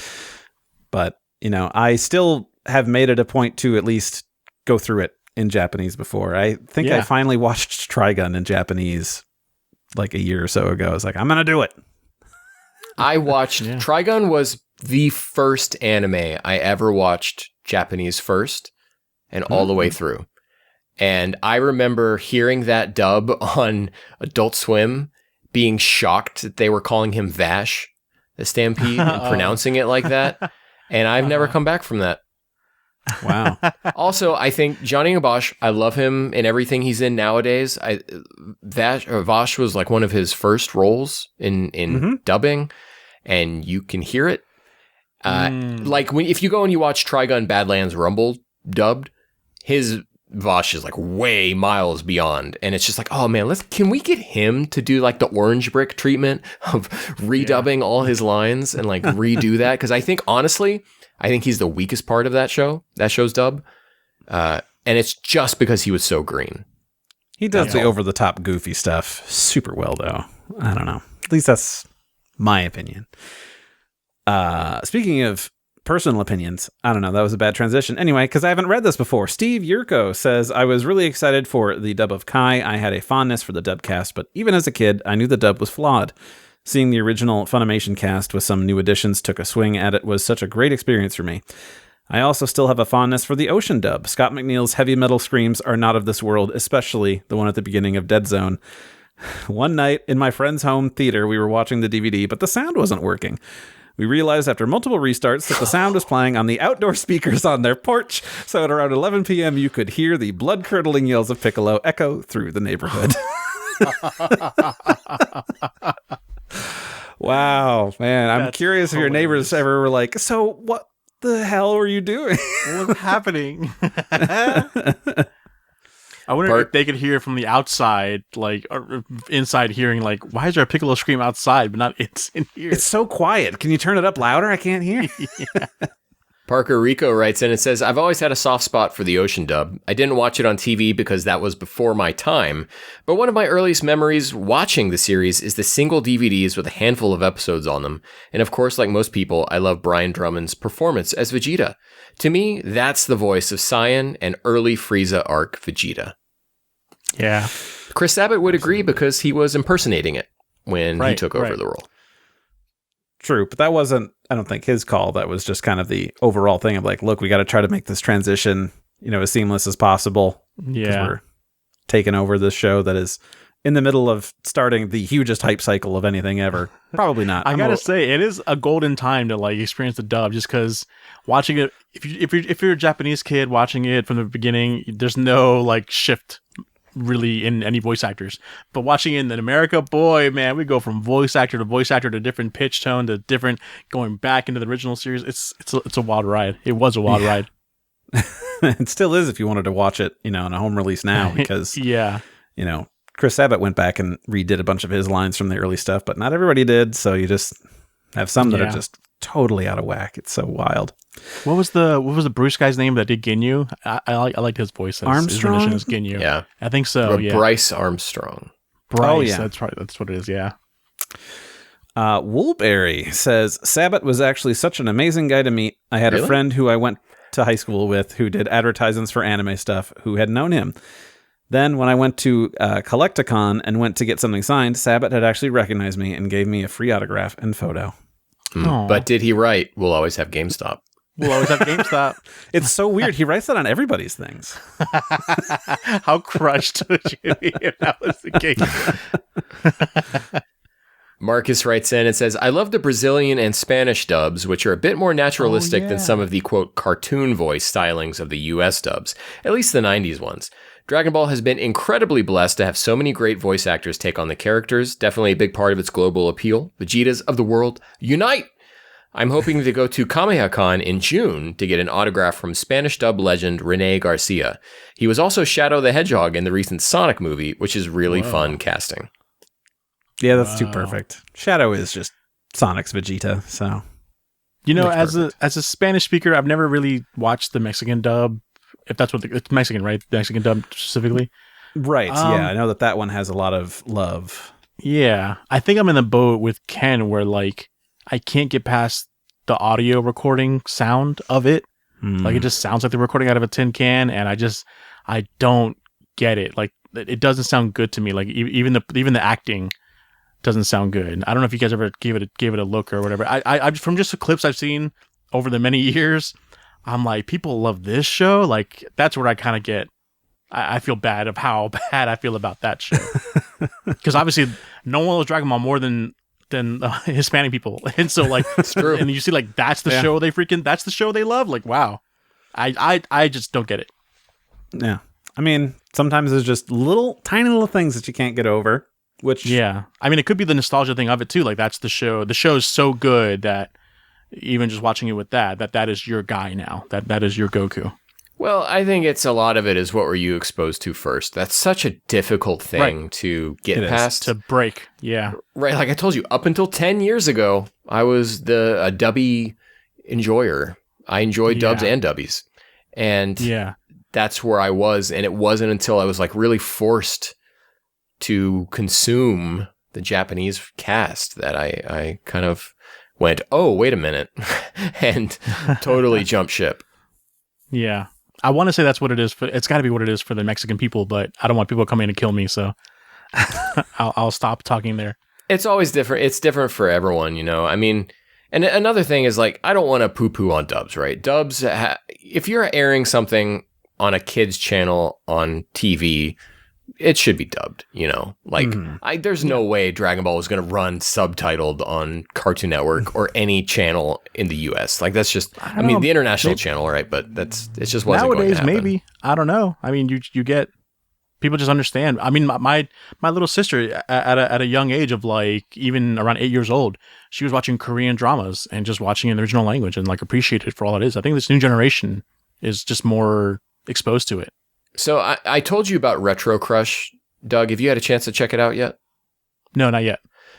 But, I still have made it a point to at least go through it in Japanese before. I think I finally watched Trigun in Japanese like a year or so ago. I was like, I'm going to do it. I watched Trigun was the first anime I ever watched Japanese first and all the way through. And I remember hearing that dub on Adult Swim, being shocked that they were calling him Vash, the Stampede, and pronouncing it like that. And I've never come back from that. Wow. Also, I think Johnny Bosch, I love him in everything he's in nowadays. Vash was like one of his first roles in dubbing, and you can hear it. Like if you go and you watch Trigun Badlands Rumble dubbed, his Vash is like way miles beyond, and it's just like, oh man, can we get him to do like the Orange Brick treatment of redubbing all his lines and like redo that? Because I think honestly, he's the weakest part of that show's dub, and it's just because he was so green. He does the over the top goofy stuff super well, though. I don't know. At least that's my opinion. Speaking of personal opinions, I don't know, that was a bad transition. Anyway, because I haven't read this before, Steve Yurko says, I was really excited for the dub of Kai. I had a fondness for the dub cast, but even as a kid, I knew the dub was flawed. Seeing the original Funimation cast with some new additions took a swing at it was such a great experience for me. I also still have a fondness for the Ocean dub. Scott McNeil's heavy metal screams are not of this world, especially the one at the beginning of Dead Zone. One night in my friend's home theater, we were watching the DVD, but the sound wasn't working. We realized after multiple restarts that the sound was playing on the outdoor speakers on their porch, so at around 11 p.m. you could hear the blood-curdling yells of Piccolo echo through the neighborhood. Wow, man. I'm curious if your neighbors ever were like, so what the hell were you doing? What's happening? I wonder if they could hear from the outside, like, or inside hearing, like, why is there a Piccolo scream outside, but not in here? It's so quiet. Can you turn it up louder? I can't hear. Parker Rico writes in and says, I've always had a soft spot for the Ocean dub. I didn't watch it on TV because that was before my time, but one of my earliest memories watching the series is the single DVDs with a handful of episodes on them. And of course, like most people, I love Brian Drummond's performance as Vegeta. To me, that's the voice of Saiyan and early Frieza arc Vegeta. Yeah. Chris Sabat would agree because he was impersonating it when he took over the role. True, but that wasn't, I don't think, his call. That was just kind of the overall thing of like, look, we got to try to make this transition, as seamless as possible. Yeah. We're taking over this show that is in the middle of starting the hugest hype cycle of anything ever. Probably not. I gotta say, it is a golden time to like experience the dub, just because watching it, if you're a Japanese kid watching it from the beginning, there's no like shift really in any voice actors, but watching it in America, boy, man, we go from voice actor to different pitch tone to different, going back into the original series. It's a wild ride. It was a wild ride. It still is if you wanted to watch it, in a home release now, because Chris Sabat went back and redid a bunch of his lines from the early stuff, but not everybody did. So you just have some that are just totally out of whack. It's so wild. What was the Bruce guy's name that did Ginyu? I liked his voice. Armstrong? As Ginyu. Yeah, I think so. Yeah. Bryce Armstrong. Bryce. That's right. That's what it is. Yeah. Woolberry says, Sabat was actually such an amazing guy to meet. I had a friend who I went to high school with who did advertisements for anime stuff who had known him. Then when I went to Collecticon and went to get something signed, Sabat had actually recognized me and gave me a free autograph and photo. But did he write, "We'll always have GameStop"? We'll always have GameStop. It's so weird. He writes that on everybody's things. How crushed would you be if that was the case? Marcus writes in and says, I love the Brazilian and Spanish dubs, which are a bit more naturalistic than some of the, quote, cartoon voice stylings of the US dubs, at least the 90s ones. Dragon Ball has been incredibly blessed to have so many great voice actors take on the characters, definitely a big part of its global appeal. Vegetas of the world, unite! I'm hoping to go to KamehaCon in June to get an autograph from Spanish dub legend Rene Garcia. He was also Shadow the Hedgehog in the recent Sonic movie, which is really fun casting. Yeah, that's too perfect. Shadow is just Sonic's Vegeta, so you know, as a Spanish speaker, I've never really watched the Mexican dub. If that's what it's Mexican, right? The Mexican dub specifically, right? Yeah, I know that one has a lot of love. Yeah, I think I'm in the boat with Ken, where like I can't get past the audio recording sound of it. Like it just sounds like they're recording out of a tin can, and I don't get it. Like it doesn't sound good to me. Like even the acting doesn't sound good. I don't know if you guys ever gave it a look or whatever. I from just the clips I've seen over the many years, I'm like, people love this show. Like that's where I kind of get. I feel bad of how bad I feel about that show, because obviously no one loves Dragon Ball more than Hispanic people, and so like it's true. And you see like that's the show that's the show they love. Like wow, I just don't get it. Yeah, I mean sometimes there's just tiny little things that you can't get over. Which I mean, it could be the nostalgia thing of it too. Like that's the show. The show is so good that even just watching it with that is your guy now. That is your Goku. Well, I think it's a lot of it is what were you exposed to first. That's such a difficult thing to get past. To break. Yeah. Right. Like I told you, up until 10 years ago, I was a dubby enjoyer. I enjoyed dubs and dubbies. And that's where I was. And it wasn't until I was like really forced to consume the Japanese cast that I kind of went, oh, wait a minute, and totally jumped ship. Yeah. I want to say that's what it is. It's got to be what it is for the Mexican people, but I don't want people coming to kill me, so I'll stop talking there. It's always different. It's different for everyone, you know? I mean, and another thing is like, I don't want to poo-poo on dubs, right? Dubs, if you're airing something on a kid's channel on TV, it should be dubbed, you know? Like, there's no way Dragon Ball was going to run subtitled on Cartoon Network or any channel in the U.S. Like, that's just, I mean, the international channel, right? But it just wasn't nowadays, going to happen. Maybe. I don't know. I mean, you get, people just understand. I mean, my little sister at a young age of like, even around 8 years old, she was watching Korean dramas and just watching in the original language and like appreciated it for all it is. I think this new generation is just more exposed to it. So I told you about Retro Crush, Doug. Have you had a chance to check it out yet? No, not yet.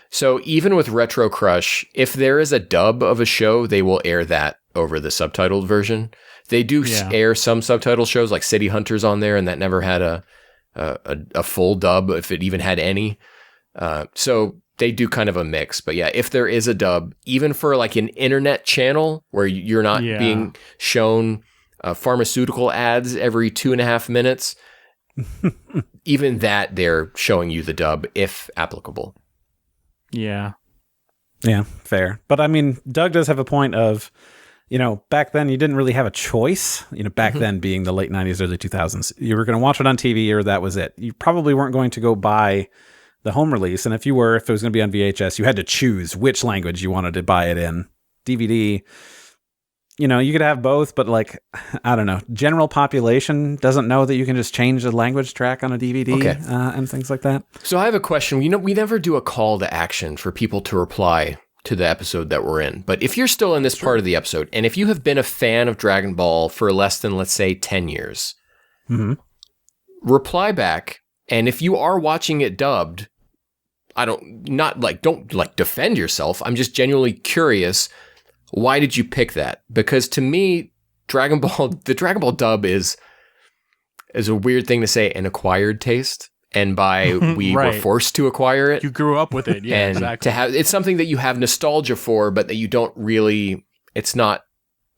So even with Retro Crush, if there is a dub of a show, they will air that over the subtitled version. They do air some subtitle shows like City Hunters on there, and that never had a full dub, if it even had any. So they do kind of a mix. But yeah, if there is a dub, even for like an internet channel where you're not being shown pharmaceutical ads every 2.5 minutes, even that they're showing you the dub if applicable. Yeah, fair. But I mean, Doug does have a point of, you know, back then you didn't really have a choice. You know, back then being the late 90s, early 2000s, you were going to watch it on TV or that was it. You probably weren't going to go buy the home release. And if it was going to be on VHS, you had to choose which language you wanted to buy it in. DVD, you know, you could have both, but like, I don't know, general population doesn't know that you can just change the language track on a DVD and things like that. So I have a question. You know, we never do a call to action for people to reply to the episode that we're in. But if you're still in this part of the episode, and if you have been a fan of Dragon Ball for less than, let's say, 10 years, reply back. And if you are watching it dubbed, don't defend yourself. I'm just genuinely curious. Why did you pick that? Because to me, the Dragon Ball dub is a weird thing to say, an acquired taste. And by we were forced to acquire it. You grew up with it, yeah, and exactly. It's something that you have nostalgia for, but that you don't really, it's not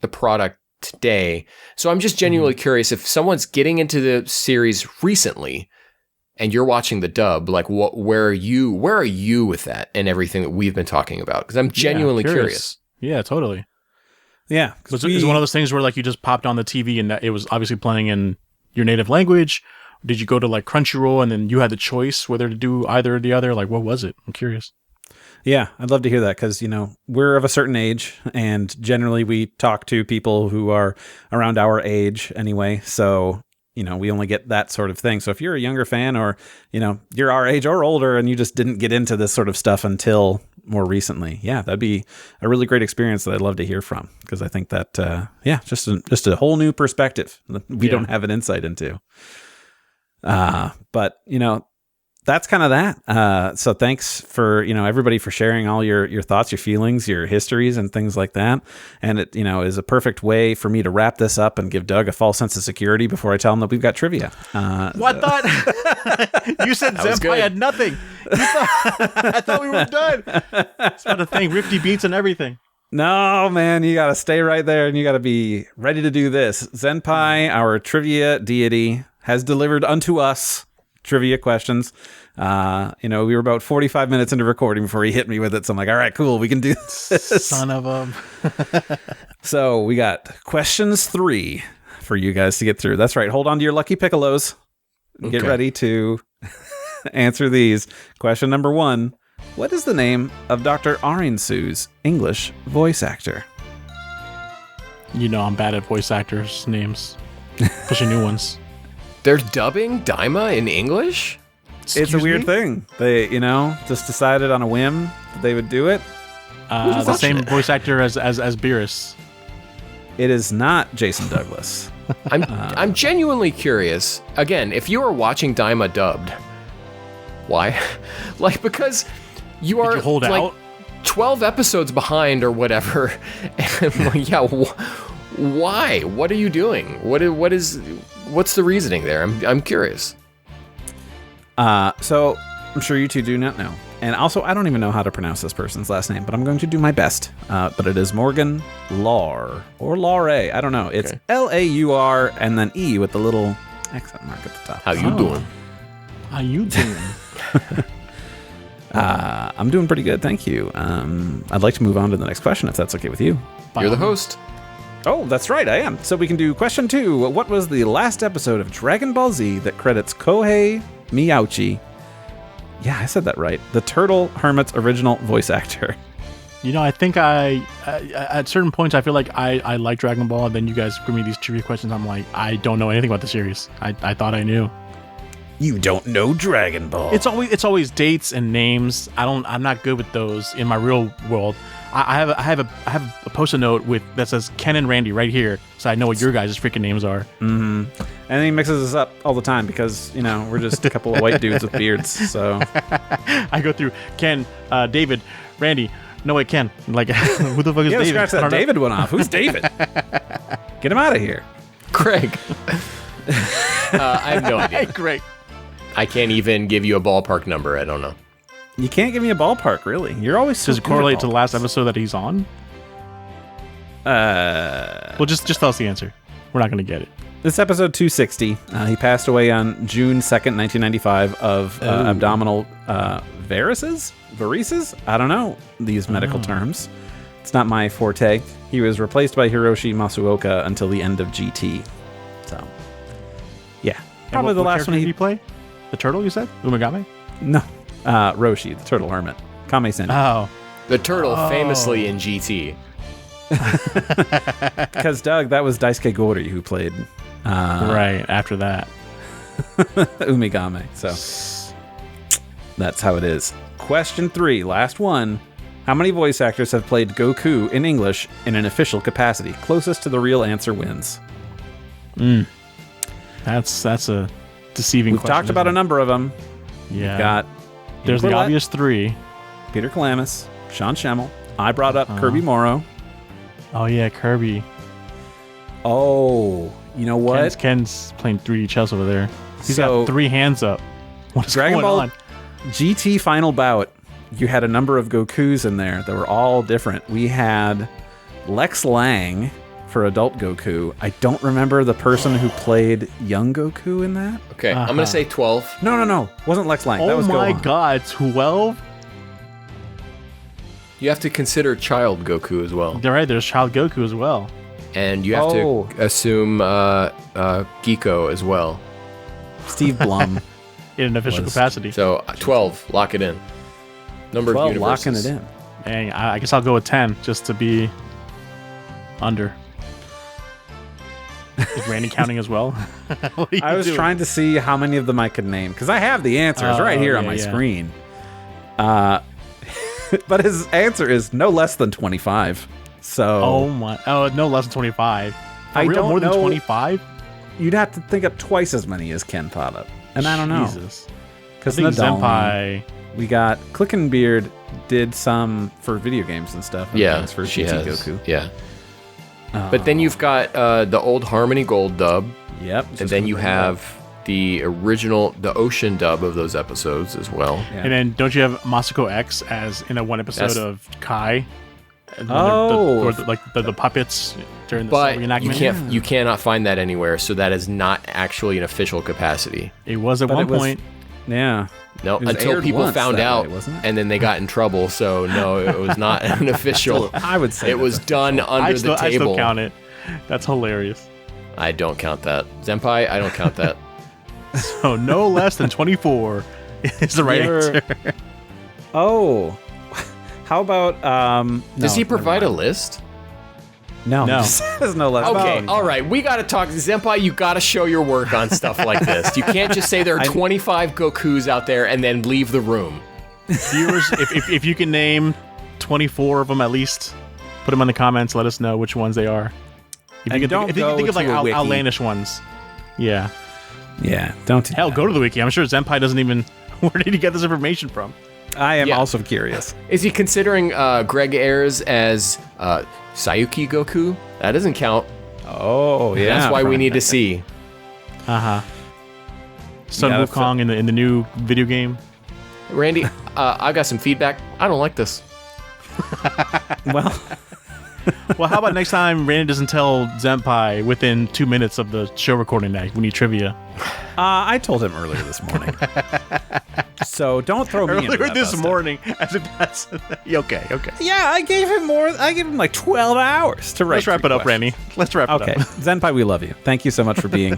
the product today. So I'm just genuinely curious, if someone's getting into the series recently and you're watching the dub, like where are you with that and everything that we've been talking about? Because I'm genuinely curious. Yeah, totally. Yeah. Was it one of those things where like you just popped on the TV and it was obviously playing in your native language? Did you go to like Crunchyroll and then you had the choice whether to do either or the other? Like, what was it? I'm curious. Yeah, I'd love to hear that because, we're of a certain age and generally we talk to people who are around our age anyway. So, we only get that sort of thing. So if you're a younger fan or, you're our age or older and you just didn't get into this sort of stuff until more recently, that'd be a really great experience that I'd love to hear from because I think that, just a whole new perspective that we don't have an insight into. But, that's kind of that. So thanks for, everybody for sharing all your thoughts, your feelings, your histories and things like that. And it, is a perfect way for me to wrap this up and give Doug a false sense of security before I tell him that we've got trivia. What thought? You said Senpai had nothing. I thought we were done. That's not a thing. Rifti beats and everything. No, man, you got to stay right there and you got to be ready to do this. Zenpai, our trivia deity, has delivered unto us trivia questions. We were about 45 minutes into recording before he hit me with it. So I'm like, all right, cool. We can do this. Son of a. So we got questions 3 for you guys to get through. That's right. Hold on to your lucky piccolos. Get ready to answer these. Question number 1. What is the name of Dr. Arinsu's English voice actor? I'm bad at voice actors' names, especially new ones. They're dubbing Daima in English? It's a weird thing. They, just decided on a whim that they would do it. The same voice actor as Beerus. It is not Jason Douglas. I'm genuinely curious. Again, if you are watching Daima dubbed, why? Because you are hold out 12 episodes behind or whatever. And why? What are you doing? What's the reasoning there? I'm curious. So I'm sure you two do not know. And also, I don't even know how to pronounce this person's last name, but I'm going to do my best. But it is Morgan Laur or Laure. I don't know. It's Laur and then E with the little accent mark at the top. How you doing? How you doing? I'm doing pretty good, thank you. I'd like to move on to the next question, if that's okay with you. You're the host. Oh, that's right, I am. So we can do question 2. What was the last episode of Dragon Ball Z that credits Kohei Miyauchi? Yeah, I said that right. The Turtle Hermit's original voice actor. I think at certain points, I feel like I like Dragon Ball, and then you guys give me these trivia questions. I'm like, I don't know anything about the series. I thought I knew. You don't know Dragon Ball. It's always dates and names. I'm not good with those in my real world. I have a post-it note that says Ken and Randy right here, so I know what your guys' freaking names are. Mm-hmm. And he mixes us up all the time because we're just a couple of white dudes with beards. So I go through Ken, David, Randy. No wait, Ken. Like who the fuck is David? Scratch that David one off. Who's David? Get him out of here, Craig. I have no idea. Hey, Craig. I can't even give you a ballpark number. I don't know. You can't give me a ballpark, really. You're always so Does it correlate to the last episode that he's on? Well, just tell us the answer. We're not going to get it. This episode 260. He passed away on June 2nd, 1995 of abdominal varices? I don't know these medical terms. It's not my forte. He was replaced by Hiroshi Masuoka until the end of GT. So, yeah. Probably the last one he play? The turtle, you said? Umagame? No. Roshi, the Turtle Hermit. Kame Senju. Oh. The turtle famously in GT. Because, Doug, that was Daisuke Gori who played... right, after that. Umigame. So, that's how it is. Question 3, last one. How many voice actors have played Goku in English in an official capacity? Closest to the real answer wins. That's a deceiving question. We've talked about a number of them. Yeah. There's the obvious 3. Peter Kalamis, Sean Schemmel. I brought up Kirby Morrow. Oh, yeah, Kirby. Oh, you know what? Ken's playing 3D chess over there. He's got 3 hands up. What's Dragon going Ball on? GT Final Bout. You had a number of Gokus in there that were all different. We had Lex Lang for adult Goku. I don't remember the person who played young Goku in that. Okay, I'm going to say 12. No. Wasn't Lex Lang. Oh that was my Gohan. God, 12? You have to consider Child Goku as well. They're right. There's Child Goku as well. And you have to assume Geeko as well. Steve Blum. In an official capacity. So 12, lock it in. Number 12, of universes. locking it in. Dang, I guess I'll go with 10 just to be under. Is Randy counting as well? I was trying to see how many of them I could name because I have the answers right here on my screen. But his answer is no less than 25. So no less than 25. I don't more know. than 25. You'd have to think up twice as many as Ken thought of, and I don't know. Jesus. Because Senpai. We got Clickenbeard did some for video games and stuff. Yeah, for she GT has. Goku. Yeah. But then you've got the old Harmony Gold dub. Yep. And then you have the original, the Ocean dub of those episodes as well. Yeah. And then don't you have Masako X as in one episode of Kai? The puppets during the reenactment. You cannot find that anywhere, so that is not actually an official capacity. It was at one point. Yeah. No, until people found out, and then they got in trouble. So no, it was not an official. I would say it was done under the table. I still count it. That's hilarious. I don't count that. Senpai, I don't count that. So no less than 24 is the right answer. Oh. How about does he provide a list? No. There's no less. Okay, all right. We got to talk. Senpai, you got to show your work on stuff like this. You can't just say there are 25 Gokus out there and then leave the room. Viewers, if you can name 24 of them at least, put them in the comments. Let us know which ones they are. If you can think of like outlandish ones. Yeah. Yeah, don't do that. Go to the wiki. I'm sure Senpai doesn't even... Where did he get this information from? I am also curious. Is he considering Greg Ayres as Sayuki Goku? That doesn't count. Oh, yeah. That's why we need to see. Uh-huh. Sun Wukong in the new video game. Randy, I got some feedback. I don't like this. Well, how about next time Randy doesn't tell Senpai within 2 minutes of the show recording that we need trivia? I told him earlier this morning. So don't throw me earlier this morning. As if that's okay. Yeah, I gave him more. I gave him like 12 hours to write. Let's wrap it up, Randy. Let's wrap it up. Okay, Senpai, we love you. Thank you so much for being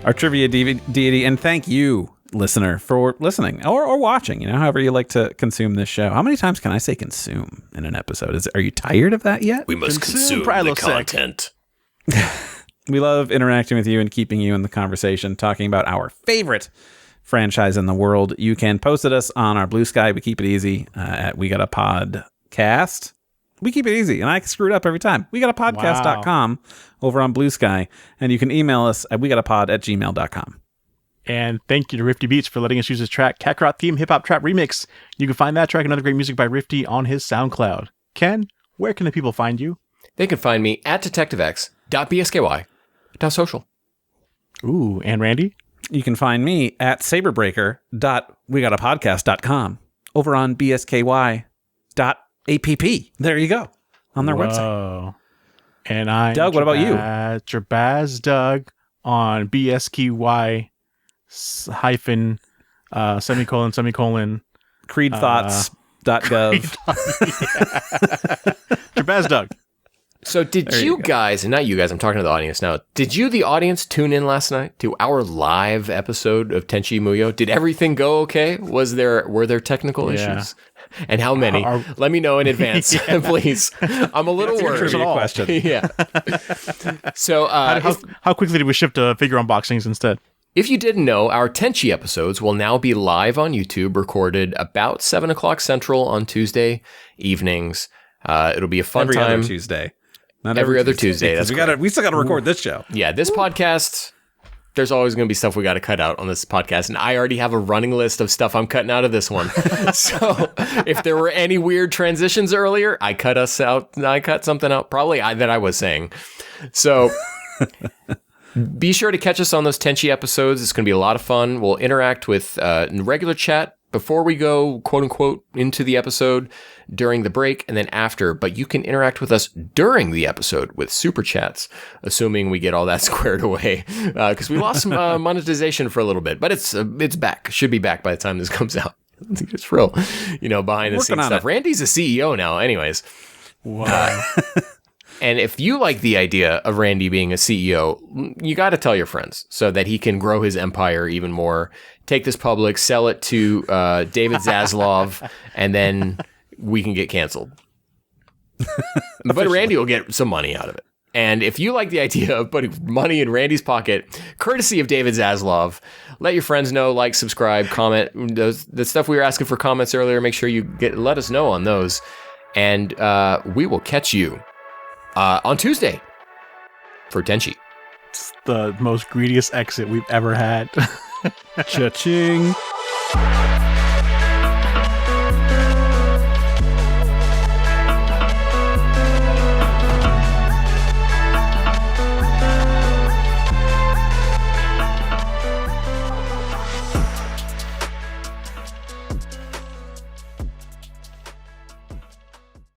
our trivia deity, and thank you, listener, for listening or watching. However you like to consume this show. How many times can I say consume in an episode? Are you tired of that yet? We must consume the content. We love interacting with you and keeping you in the conversation, talking about our favorite franchise in the world. You can post at us on our Blue Sky. We keep it easy at We Got a Podcast. We keep it easy, and I screw it up every time. We got a podcast.com over on Blue Sky, and you can email us at wegotapod@gmail.com. And thank you to Rifti Beats for letting us use his track, Kakarot Theme Hip Hop Trap Remix. You can find that track and other great music by Rifti on his SoundCloud. Ken, where can the people find you? They can find me at detectivex.bsky.social. Ooh, and Randy? You can find me at saberbreaker.wegotapodcast.com over on bsky.app. There you go. On their website. And I'm Doug, what about you? Jabaz Doug on bsky hyphen semicolon creedthoughts.gov. Jabaz Doug. So did you guys, and not you guys, I'm talking to the audience now. Did you, the audience, tune in last night to our live episode of Tenchi Muyo? Did everything go okay? Were there technical issues? And how many? Let me know in advance, please. I'm a little worried. Question. Yeah. So how quickly did we shift to figure unboxings instead? If you didn't know, our Tenchi episodes will now be live on YouTube, recorded about 7 o'clock Central on Tuesday evenings. It'll be a fun time. Every other Tuesday. Not every other Tuesday. That's we still got to record this show. Yeah, this podcast, there's always going to be stuff we got to cut out on this podcast. And I already have a running list of stuff I'm cutting out of this one. So if there were any weird transitions earlier, I cut something out, probably that I was saying. So be sure to catch us on those Tenchi episodes. It's going to be a lot of fun. We'll interact with regular chat before we go, quote unquote, into the episode, during the break, and then after. But you can interact with us during the episode with super chats, assuming we get all that squared away, because we lost some monetization for a little bit. But it's back. Should be back by the time this comes out. It's real, behind the scenes stuff. Randy's a CEO now, anyways. Wow. And if you like the idea of Randy being a CEO, you got to tell your friends so that he can grow his empire even more. Take this public, sell it to David Zaslav, and then we can get canceled. But Randy will get some money out of it. And if you like the idea of putting money in Randy's pocket, courtesy of David Zaslav, let your friends know, like, subscribe, comment. The stuff we were asking for comments earlier, make sure you let us know on those. And we will catch you on Tuesday for Tenchi. It's the most greediest exit we've ever had. Cha-ching.